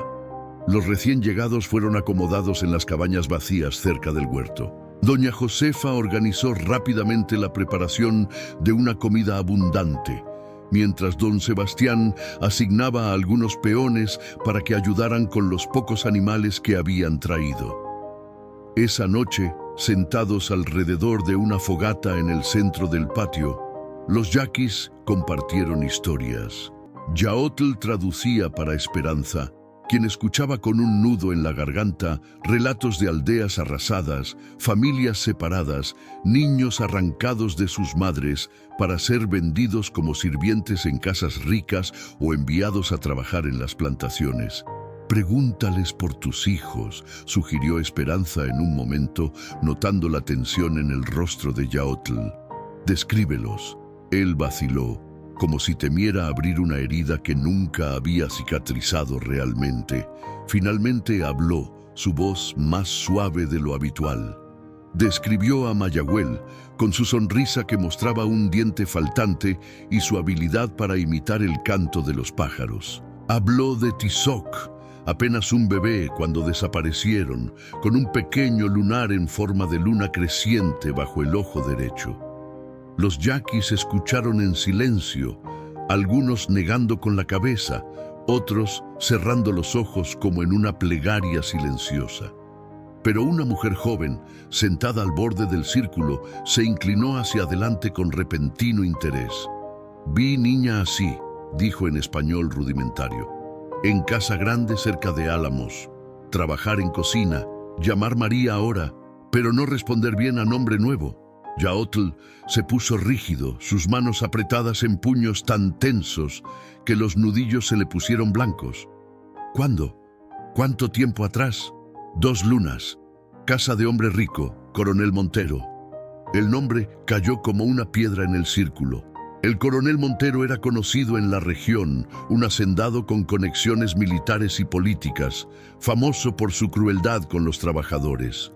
Los recién llegados fueron acomodados en las cabañas vacías cerca del huerto. Doña Josefa organizó rápidamente la preparación de una comida abundante, mientras don Sebastián asignaba a algunos peones para que ayudaran con los pocos animales que habían traído. Esa noche, sentados alrededor de una fogata en el centro del patio, los yaquis compartieron historias. Yaotl traducía para Esperanza, quien escuchaba con un nudo en la garganta relatos de aldeas arrasadas, familias separadas, niños arrancados de sus madres para ser vendidos como sirvientes en casas ricas o enviados a trabajar en las plantaciones. Pregúntales por tus hijos, sugirió Esperanza en un momento, notando la tensión en el rostro de Yaotl. Descríbelos. Él vaciló, como si temiera abrir una herida que nunca había cicatrizado realmente. Finalmente habló, su voz más suave de lo habitual. Describió a Mayagüel, con su sonrisa que mostraba un diente faltante y su habilidad para imitar el canto de los pájaros. Habló de Tizoc, apenas un bebé cuando desaparecieron, con un pequeño lunar en forma de luna creciente bajo el ojo derecho. Los yaquis escucharon en silencio, algunos negando con la cabeza, otros cerrando los ojos como en una plegaria silenciosa. Pero una mujer joven, sentada al borde del círculo, se inclinó hacia adelante con repentino interés. Vi niña así, dijo en español rudimentario. En casa grande cerca de Álamos, trabajar en cocina, llamar María ahora, pero no responder bien a nombre nuevo. Yaotl se puso rígido, sus manos apretadas en puños tan tensos que los nudillos se le pusieron blancos. ¿Cuándo? ¿Cuánto tiempo atrás? 2 lunas. Casa de hombre rico, Coronel Montero. El nombre cayó como una piedra en el círculo. El coronel Montero era conocido en la región, un hacendado con conexiones militares y políticas, famoso por su crueldad con los trabajadores.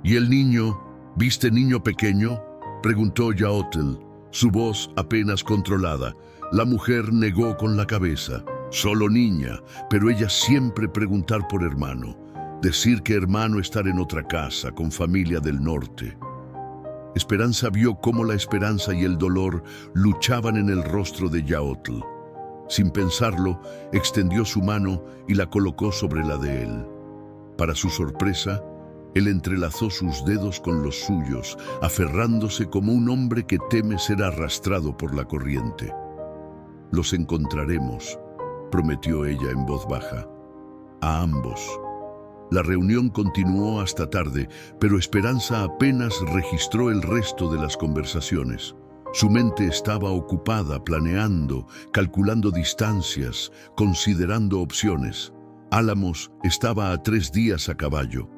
¿Y el niño? ¿Viste niño pequeño?, preguntó Yaotl, su voz apenas controlada. La mujer negó con la cabeza. Solo niña, pero ella siempre preguntar por hermano. Decir que hermano estar en otra casa, con familia del norte. Esperanza vio cómo la esperanza y el dolor luchaban en el rostro de Yaotl. Sin pensarlo, extendió su mano y la colocó sobre la de él. Para su sorpresa, él entrelazó sus dedos con los suyos, aferrándose como un hombre que teme ser arrastrado por la corriente. Los encontraremos, prometió ella en voz baja. A ambos. La reunión continuó hasta tarde, pero Esperanza apenas registró el resto de las conversaciones. Su mente estaba ocupada planeando, calculando distancias, considerando opciones. Álamos estaba a 3 días a caballo.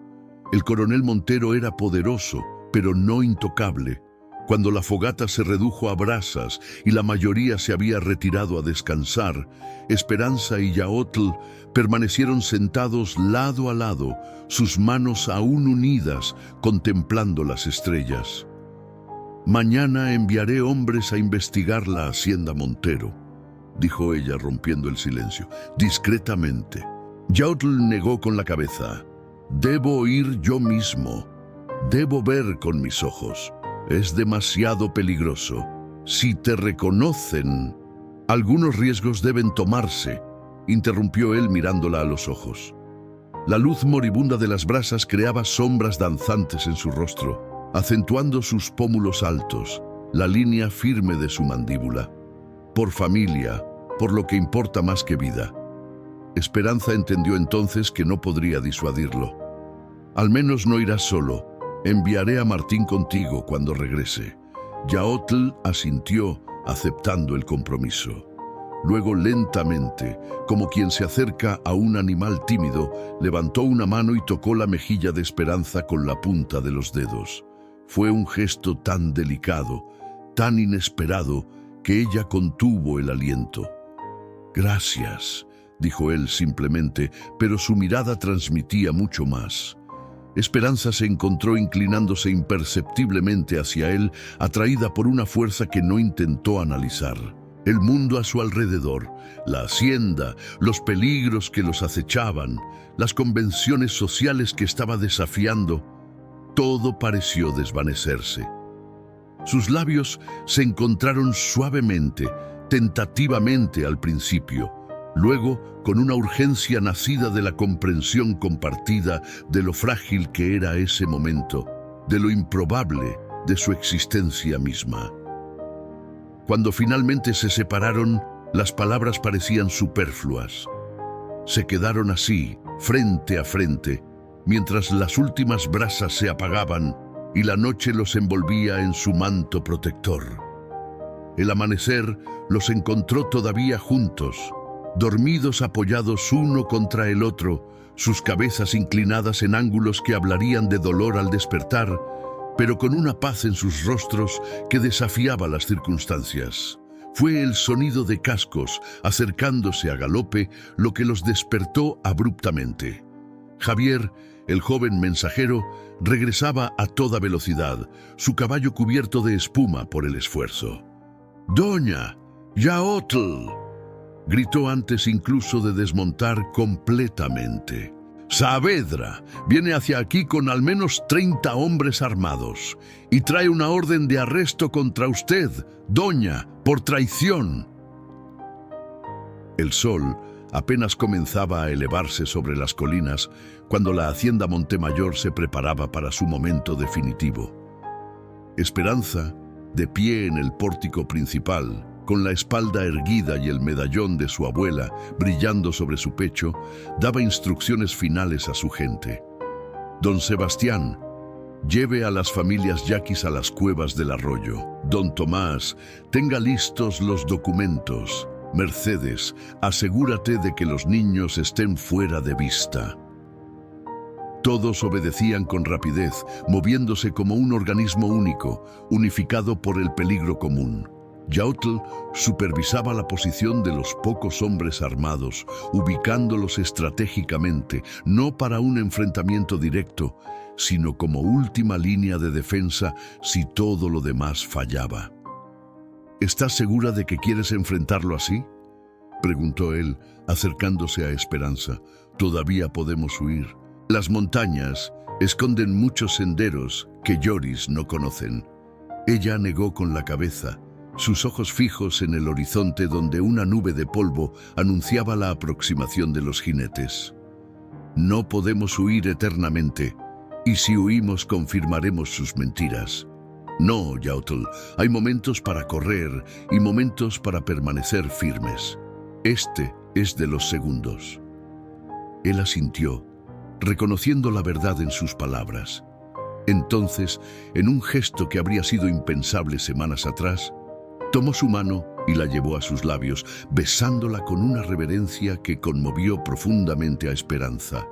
El coronel Montero era poderoso, pero no intocable. Cuando la fogata se redujo a brasas y la mayoría se había retirado a descansar, Esperanza y Yaotl permanecieron sentados lado a lado, sus manos aún unidas, contemplando las estrellas. «Mañana enviaré hombres a investigar la hacienda Montero», dijo ella rompiendo el silencio, discretamente. Yaotl negó con la cabeza. «Debo ir yo mismo. Debo ver con mis ojos. Es demasiado peligroso. Si te reconocen, algunos riesgos deben tomarse», interrumpió él mirándola a los ojos. La luz moribunda de las brasas creaba sombras danzantes en su rostro, acentuando sus pómulos altos, la línea firme de su mandíbula. Por familia, por lo que importa más que vida. Esperanza entendió entonces que no podría disuadirlo. «Al menos no irás solo. Enviaré a Martín contigo cuando regrese». Yaotl asintió, aceptando el compromiso. Luego, lentamente, como quien se acerca a un animal tímido, levantó una mano y tocó la mejilla de Esperanza con la punta de los dedos. Fue un gesto tan delicado, tan inesperado, que ella contuvo el aliento. «Gracias», dijo él simplemente, pero su mirada transmitía mucho más. Esperanza se encontró inclinándose imperceptiblemente hacia él, atraída por una fuerza que no intentó analizar. El mundo a su alrededor, la hacienda, los peligros que los acechaban, las convenciones sociales que estaba desafiando, todo pareció desvanecerse. Sus labios se encontraron suavemente, tentativamente al principio. Luego, con una urgencia nacida de la comprensión compartida de lo frágil que era ese momento, de lo improbable de su existencia misma. Cuando finalmente se separaron, las palabras parecían superfluas. Se quedaron así, frente a frente, mientras las últimas brasas se apagaban y la noche los envolvía en su manto protector. El amanecer los encontró todavía juntos, dormidos apoyados uno contra el otro, sus cabezas inclinadas en ángulos que hablarían de dolor al despertar, pero con una paz en sus rostros que desafiaba las circunstancias. Fue el sonido de cascos acercándose a galope lo que los despertó abruptamente. Javier, el joven mensajero, regresaba a toda velocidad, su caballo cubierto de espuma por el esfuerzo. «¡Doña! ¡Yaotl!», gritó antes incluso de desmontar completamente. «Saavedra viene hacia aquí con al menos 30 hombres armados y trae una orden de arresto contra usted, doña, por traición». El sol apenas comenzaba a elevarse sobre las colinas cuando la hacienda Montemayor se preparaba para su momento definitivo. Esperanza, de pie en el pórtico principal, con la espalda erguida y el medallón de su abuela brillando sobre su pecho, daba instrucciones finales a su gente. «Don Sebastián, lleve a las familias yaquis a las cuevas del arroyo. Don Tomás, tenga listos los documentos. Mercedes, asegúrate de que los niños estén fuera de vista». Todos obedecían con rapidez, moviéndose como un organismo único, unificado por el peligro común. Yaotl supervisaba la posición de los pocos hombres armados, ubicándolos estratégicamente, no para un enfrentamiento directo, sino como última línea de defensa si todo lo demás fallaba. «¿Estás segura de que quieres enfrentarlo así?», preguntó él, acercándose a Esperanza. «Todavía podemos huir. Las montañas esconden muchos senderos que Lloris no conocen». Ella negó con la cabeza, sus ojos fijos en el horizonte donde una nube de polvo anunciaba la aproximación de los jinetes. «No podemos huir eternamente, y si huimos confirmaremos sus mentiras. No, Yaotl, hay momentos para correr y momentos para permanecer firmes. Este es de los segundos. Él asintió, reconociendo la verdad en sus palabras. Entonces, en un gesto que habría sido impensable semanas atrás, tomó su mano y la llevó a sus labios, besándola con una reverencia que conmovió profundamente a Esperanza.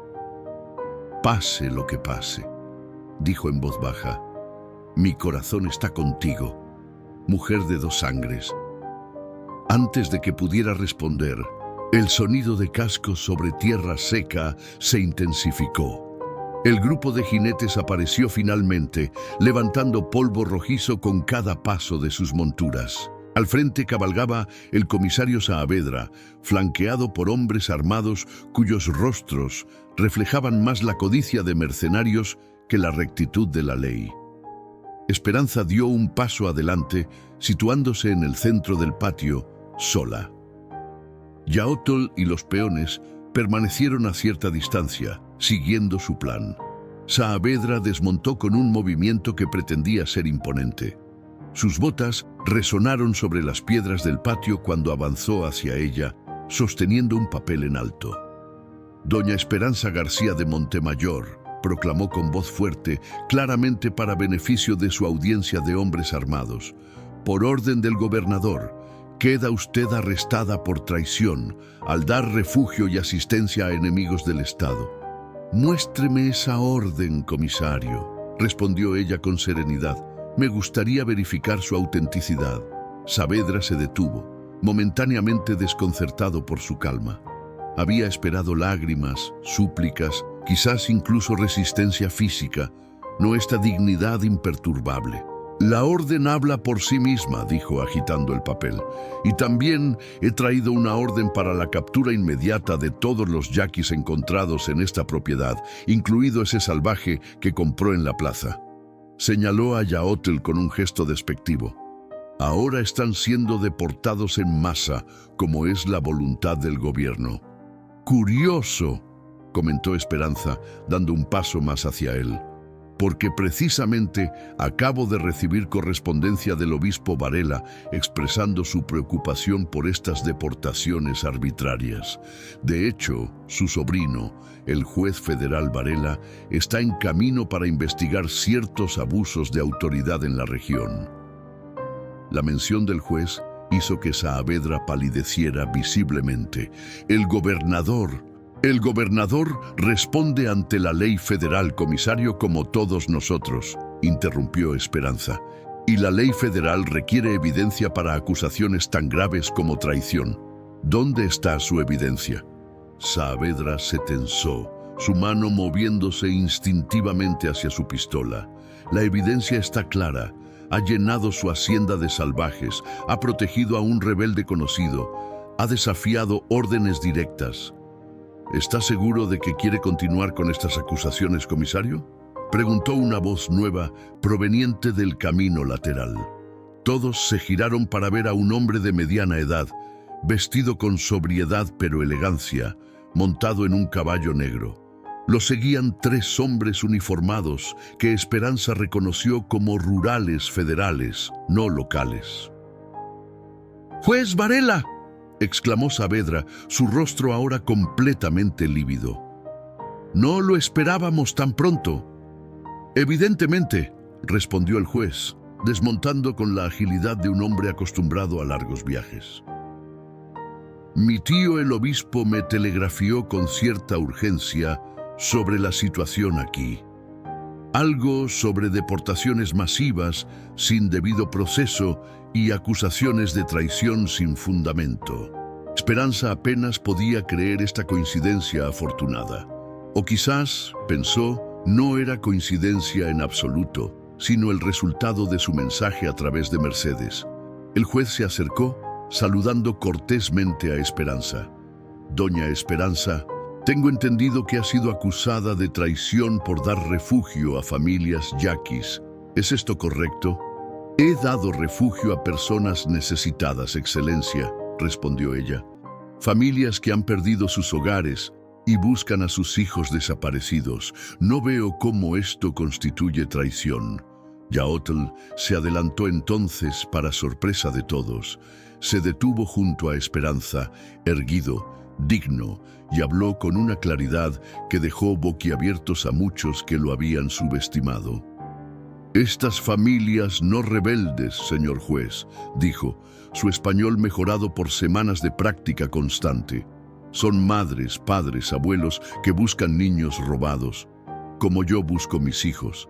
«Pase lo que pase», dijo en voz baja, «mi corazón está contigo, mujer de dos sangres». Antes de que pudiera responder, el sonido de cascos sobre tierra seca se intensificó. El grupo de jinetes apareció finalmente, levantando polvo rojizo con cada paso de sus monturas. Al frente cabalgaba el comisario Saavedra, flanqueado por hombres armados cuyos rostros reflejaban más la codicia de mercenarios que la rectitud de la ley. Esperanza dio un paso adelante, situándose en el centro del patio, sola. Yaotl y los peones permanecieron a cierta distancia, siguiendo su plan. Saavedra desmontó con un movimiento que pretendía ser imponente. Sus botas resonaron sobre las piedras del patio cuando avanzó hacia ella, sosteniendo un papel en alto. Doña Esperanza García de Montemayor proclamó con voz fuerte, claramente para beneficio de su audiencia de hombres armados: «Por orden del gobernador, queda usted arrestada por traición al dar refugio y asistencia a enemigos del Estado». «Muéstreme esa orden, comisario», respondió ella con serenidad. «Me gustaría verificar su autenticidad». Saavedra se detuvo, momentáneamente desconcertado por su calma. Había esperado lágrimas, súplicas, quizás incluso resistencia física, no esta dignidad imperturbable. «La orden habla por sí misma», dijo agitando el papel. «Y también he traído una orden para la captura inmediata de todos los yaquis encontrados en esta propiedad, incluido ese salvaje que compró en la plaza». Señaló a Yaotl con un gesto despectivo. «Ahora están siendo deportados en masa, como es la voluntad del gobierno». «Curioso», comentó Esperanza, dando un paso más hacia él, «porque precisamente acabo de recibir correspondencia del obispo Varela expresando su preocupación por estas deportaciones arbitrarias. De hecho, su sobrino, el juez federal Varela, está en camino para investigar ciertos abusos de autoridad en la región». La mención del juez hizo que Saavedra palideciera visiblemente. «El gobernador responde ante la ley federal, comisario, como todos nosotros», interrumpió Esperanza. «Y la ley federal requiere evidencia para acusaciones tan graves como traición. ¿Dónde está su evidencia?» Saavedra se tensó, su mano moviéndose instintivamente hacia su pistola. «La evidencia está clara. Ha llenado su hacienda de salvajes, ha protegido a un rebelde conocido, ha desafiado órdenes directas». «¿Está seguro de que quiere continuar con estas acusaciones, comisario?», preguntó una voz nueva proveniente del camino lateral. Todos se giraron para ver a un hombre de mediana edad, vestido con sobriedad pero elegancia, montado en un caballo negro. Lo seguían 3 hombres uniformados que Esperanza reconoció como rurales federales, no locales. «¡Juez Varela!», exclamó Saavedra, su rostro ahora completamente lívido. «No lo esperábamos tan pronto». «Evidentemente», respondió el juez, desmontando con la agilidad de un hombre acostumbrado a largos viajes. «Mi tío el obispo me telegrafió con cierta urgencia sobre la situación aquí. Algo sobre deportaciones masivas sin debido proceso y acusaciones de traición sin fundamento». Esperanza apenas podía creer esta coincidencia afortunada. O quizás, pensó, no era coincidencia en absoluto, sino el resultado de su mensaje a través de Mercedes. El juez se acercó, saludando cortésmente a Esperanza. «Doña Esperanza, tengo entendido que ha sido acusada de traición por dar refugio a familias yaquis. ¿Es esto correcto?» «He dado refugio a personas necesitadas, Excelencia», respondió ella. «Familias que han perdido sus hogares y buscan a sus hijos desaparecidos. No veo cómo esto constituye traición». Yaotl se adelantó entonces para sorpresa de todos. Se detuvo junto a Esperanza, erguido, digno, y habló con una claridad que dejó boquiabiertos a muchos que lo habían subestimado. «Estas familias no rebeldes, señor juez», dijo, su español mejorado por semanas de práctica constante. «Son madres, padres, abuelos que buscan niños robados, como yo busco mis hijos».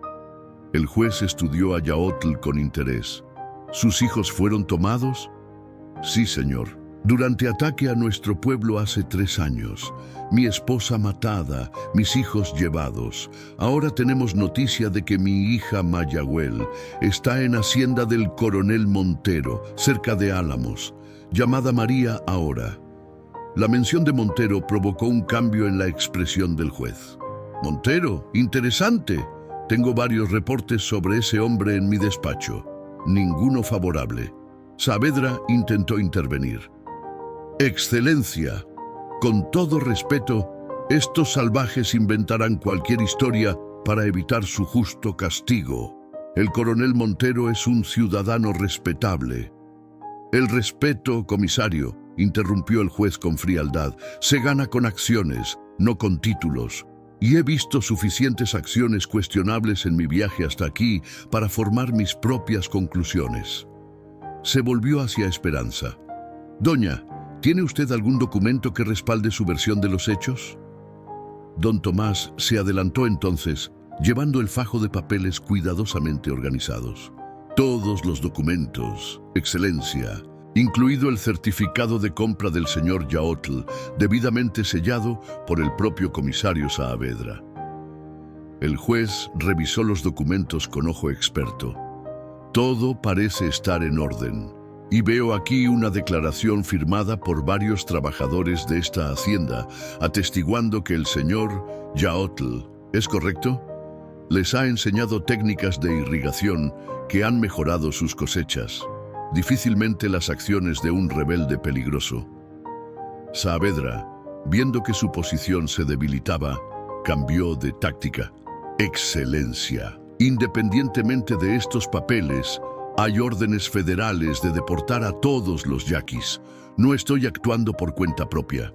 El juez estudió a Yaotl con interés. «¿Sus hijos fueron tomados?» «Sí, señor. Durante ataque a nuestro pueblo hace 3 años. Mi esposa matada, mis hijos llevados. Ahora tenemos noticia de que mi hija Mayagüel está en hacienda del coronel Montero, cerca de Álamos, llamada María ahora». La mención de Montero provocó un cambio en la expresión del juez. «Montero, interesante. Tengo varios reportes sobre ese hombre en mi despacho. Ninguno favorable». Saavedra intentó intervenir. «Excelencia, con todo respeto, estos salvajes inventarán cualquier historia para evitar su justo castigo. El coronel Montero es un ciudadano respetable». «El respeto, comisario», interrumpió el juez con frialdad, «se gana con acciones, no con títulos. Y he visto suficientes acciones cuestionables en mi viaje hasta aquí para formar mis propias conclusiones». Se volvió hacia Esperanza. «Doña, ¿tiene usted algún documento que respalde su versión de los hechos?» Don Tomás se adelantó entonces, llevando el fajo de papeles cuidadosamente organizados. «Todos los documentos, Excelencia, incluido el certificado de compra del señor Yaotl, debidamente sellado por el propio comisario Saavedra». El juez revisó los documentos con ojo experto. «Todo parece estar en orden, y veo aquí una declaración firmada por varios trabajadores de esta hacienda, atestiguando que el señor Yaotl, ¿es correcto?, les ha enseñado técnicas de irrigación que han mejorado sus cosechas, difícilmente las acciones de un rebelde peligroso». Saavedra, viendo que su posición se debilitaba, cambió de táctica. «Excelencia, independientemente de estos papeles, hay órdenes federales de deportar a todos los yaquis. No estoy actuando por cuenta propia».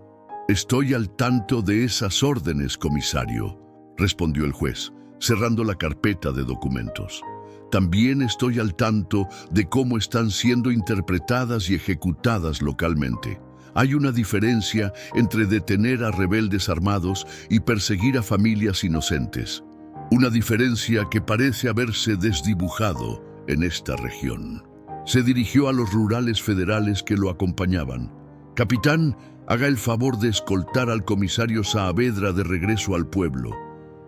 «Estoy al tanto de esas órdenes, comisario», respondió el juez, cerrando la carpeta de documentos. «También estoy al tanto de cómo están siendo interpretadas y ejecutadas localmente. Hay una diferencia entre detener a rebeldes armados y perseguir a familias inocentes. Una diferencia que parece haberse desdibujado en esta región». Se dirigió a los rurales federales que lo acompañaban. «Capitán, haga el favor de escoltar al comisario Saavedra de regreso al pueblo.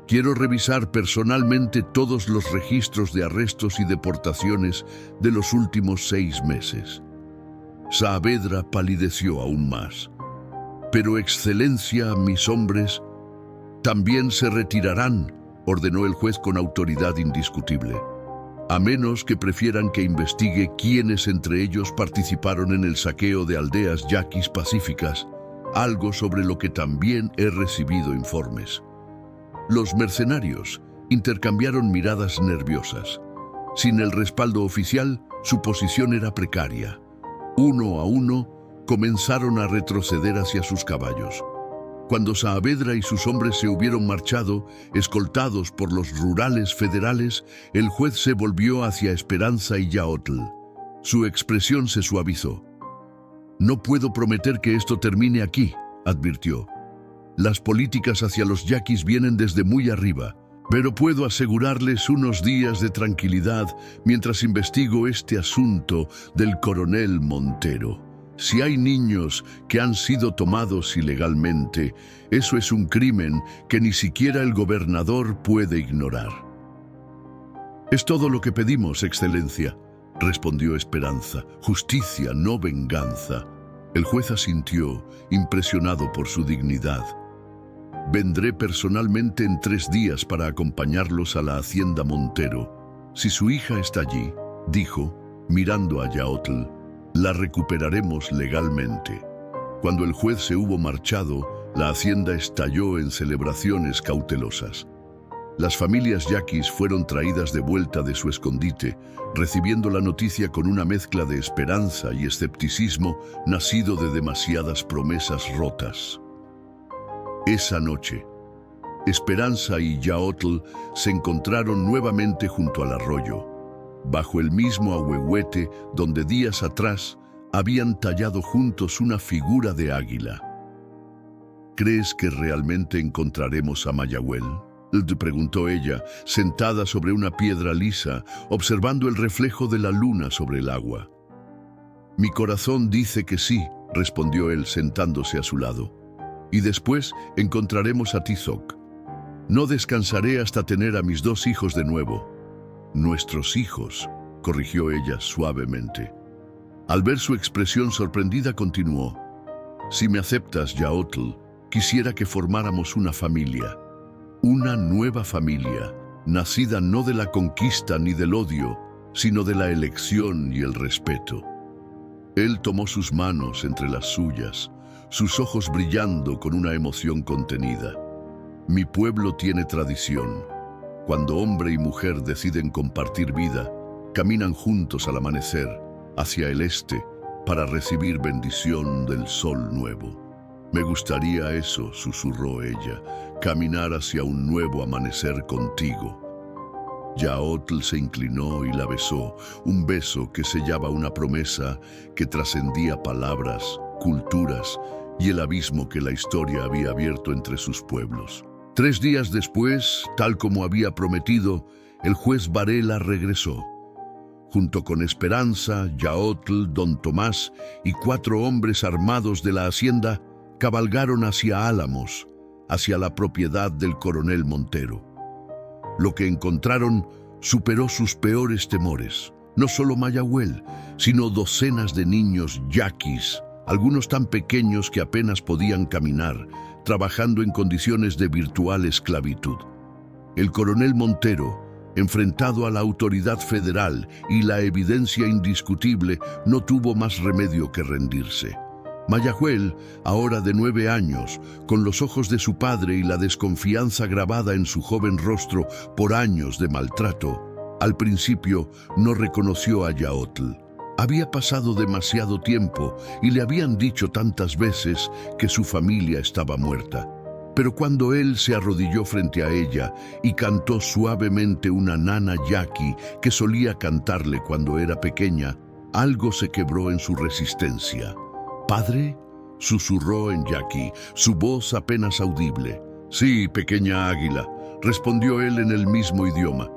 Quiero revisar personalmente todos los registros de arrestos y deportaciones de los últimos 6 meses». Saavedra palideció aún más. «Pero, Excelencia, mis hombres también se retirarán», ordenó el juez con autoridad indiscutible. «A menos que prefieran que investigue quiénes entre ellos participaron en el saqueo de aldeas yaquis pacíficas, algo sobre lo que también he recibido informes». Los mercenarios intercambiaron miradas nerviosas. Sin el respaldo oficial, su posición era precaria. Uno a uno, comenzaron a retroceder hacia sus caballos. Cuando Saavedra y sus hombres se hubieron marchado, escoltados por los rurales federales, el juez se volvió hacia Esperanza y Yaotl. Su expresión se suavizó. «No puedo prometer que esto termine aquí», advirtió. «Las políticas hacia los yaquis vienen desde muy arriba, pero puedo asegurarles unos días de tranquilidad mientras investigo este asunto del coronel Montero. Si hay niños que han sido tomados ilegalmente, eso es un crimen que ni siquiera el gobernador puede ignorar». «Es todo lo que pedimos, Excelencia», respondió Esperanza. «Justicia, no venganza». El juez asintió, impresionado por su dignidad. «Vendré personalmente en 3 días para acompañarlos a la hacienda Montero. Si su hija está allí», dijo, mirando a Yaotl, «la recuperaremos legalmente». Cuando el juez se hubo marchado, la hacienda estalló en celebraciones cautelosas. Las familias yaquis fueron traídas de vuelta de su escondite, recibiendo la noticia con una mezcla de esperanza y escepticismo nacido de demasiadas promesas rotas. Esa noche, Esperanza y Yaotl se encontraron nuevamente junto al arroyo, bajo el mismo ahuehuete donde días atrás habían tallado juntos una figura de águila. ¿Crees que realmente encontraremos a Mayahuel?, preguntó ella, sentada sobre una piedra lisa, observando el reflejo de la luna sobre el agua. Mi corazón dice que sí, respondió él sentándose a su lado. Y después encontraremos a Tizoc. No descansaré hasta tener a mis 2 hijos de nuevo. Nuestros hijos, corrigió ella suavemente. Al ver su expresión sorprendida continuó. Si me aceptas, Yaotl, quisiera que formáramos una familia. Una nueva familia, nacida no de la conquista ni del odio, sino de la elección y el respeto. Él tomó sus manos entre las suyas, sus ojos brillando con una emoción contenida. Mi pueblo tiene tradición. Cuando hombre y mujer deciden compartir vida, caminan juntos al amanecer, hacia el este, para recibir bendición del sol nuevo. Me gustaría eso, susurró ella, caminar hacia un nuevo amanecer contigo. Yaotl se inclinó y la besó, un beso que sellaba una promesa que trascendía palabras, culturas y el abismo que la historia había abierto entre sus pueblos. 3 días después, tal como había prometido, el juez Varela regresó. Junto con Esperanza, Yaotl, Don Tomás y 4 hombres armados de la hacienda, cabalgaron hacia Álamos, hacia la propiedad del coronel Montero. Lo que encontraron superó sus peores temores. No solo Mayahuel, sino docenas de niños yaquis, algunos tan pequeños que apenas podían caminar, trabajando en condiciones de virtual esclavitud. El coronel Montero, enfrentado a la autoridad federal y la evidencia indiscutible, no tuvo más remedio que rendirse. Mayahuel, ahora de 9 años, con los ojos de su padre y la desconfianza grabada en su joven rostro por años de maltrato, al principio no reconoció a Yaotl. Había pasado demasiado tiempo y le habían dicho tantas veces que su familia estaba muerta. Pero cuando él se arrodilló frente a ella y cantó suavemente una nana yaqui que solía cantarle cuando era pequeña, algo se quebró en su resistencia. «¿Padre?», susurró en yaqui, su voz apenas audible. «Sí, pequeña águila», respondió él en el mismo idioma.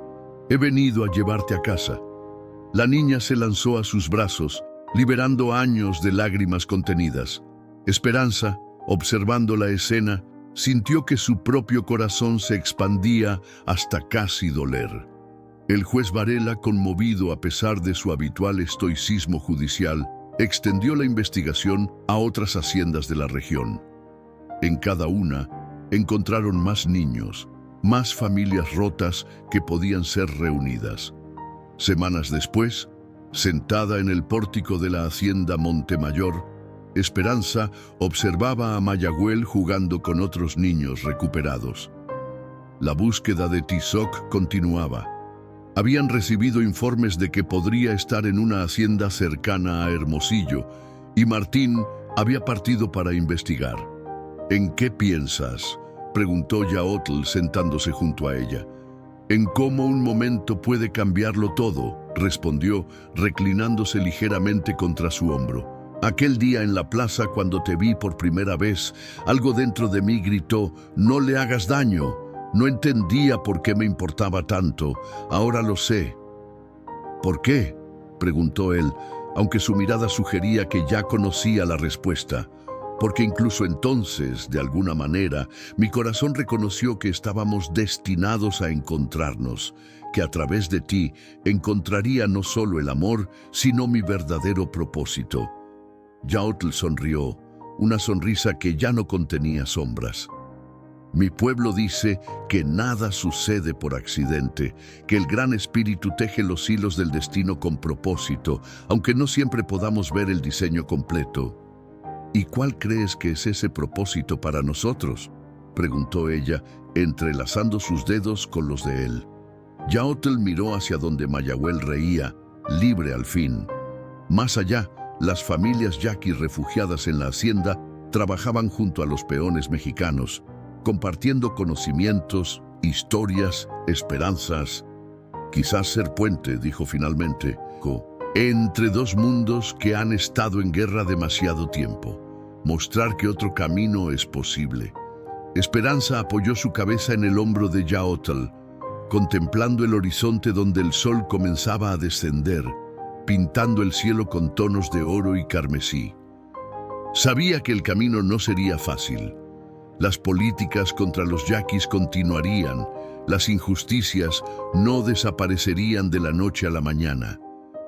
«He venido a llevarte a casa». La niña se lanzó a sus brazos, liberando años de lágrimas contenidas. Esperanza, observando la escena, sintió que su propio corazón se expandía hasta casi doler. El juez Varela, conmovido a pesar de su habitual estoicismo judicial, extendió la investigación a otras haciendas de la región. En cada una encontraron más niños, más familias rotas que podían ser reunidas. Semanas después, sentada en el pórtico de la hacienda Montemayor, Esperanza observaba a Mayahuel jugando con otros niños recuperados. La búsqueda de Tizoc continuaba. Habían recibido informes de que podría estar en una hacienda cercana a Hermosillo, y Martín había partido para investigar. «¿En qué piensas?», preguntó Yaotl sentándose junto a ella. «En cómo un momento puede cambiarlo todo», respondió, reclinándose ligeramente contra su hombro. «Aquel día en la plaza, cuando te vi por primera vez, algo dentro de mí gritó, no le hagas daño. No entendía por qué me importaba tanto. Ahora lo sé». «¿Por qué?», preguntó él, aunque su mirada sugería que ya conocía la respuesta. «Porque incluso entonces, de alguna manera, mi corazón reconoció que estábamos destinados a encontrarnos, que a través de ti encontraría no solo el amor, sino mi verdadero propósito». Yaotl sonrió, una sonrisa que ya no contenía sombras. «Mi pueblo dice que nada sucede por accidente, que el Gran Espíritu teje los hilos del destino con propósito, aunque no siempre podamos ver el diseño completo». «¿Y cuál crees que es ese propósito para nosotros?», preguntó ella, entrelazando sus dedos con los de él. Yaotl miró hacia donde Mayahuel reía, libre al fin. Más allá, las familias yaquis refugiadas en la hacienda trabajaban junto a los peones mexicanos, compartiendo conocimientos, historias, esperanzas. Quizás ser puente, dijo finalmente, entre dos mundos que han estado en guerra demasiado tiempo. Mostrar que otro camino es posible. Esperanza apoyó su cabeza en el hombro de Yaotl, contemplando el horizonte donde el sol comenzaba a descender, pintando el cielo con tonos de oro y carmesí. Sabía que el camino no sería fácil. Las políticas contra los yaquis continuarían, las injusticias no desaparecerían de la noche a la mañana.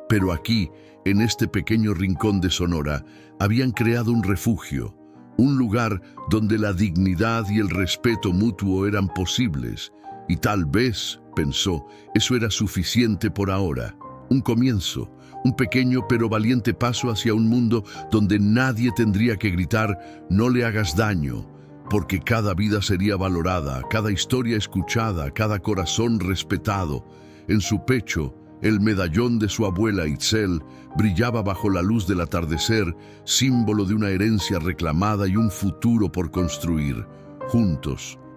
Pero aquí, en este pequeño rincón de Sonora, habían creado un refugio, un lugar donde la dignidad y el respeto mutuo eran posibles, y tal vez, pensó, eso era suficiente por ahora. Un comienzo, un pequeño pero valiente paso hacia un mundo donde nadie tendría que gritar «no le hagas daño», porque cada vida sería valorada, cada historia escuchada, cada corazón respetado. En su pecho, el medallón de su abuela Itzel brillaba bajo la luz del atardecer, símbolo de una herencia reclamada y un futuro por construir. Juntos,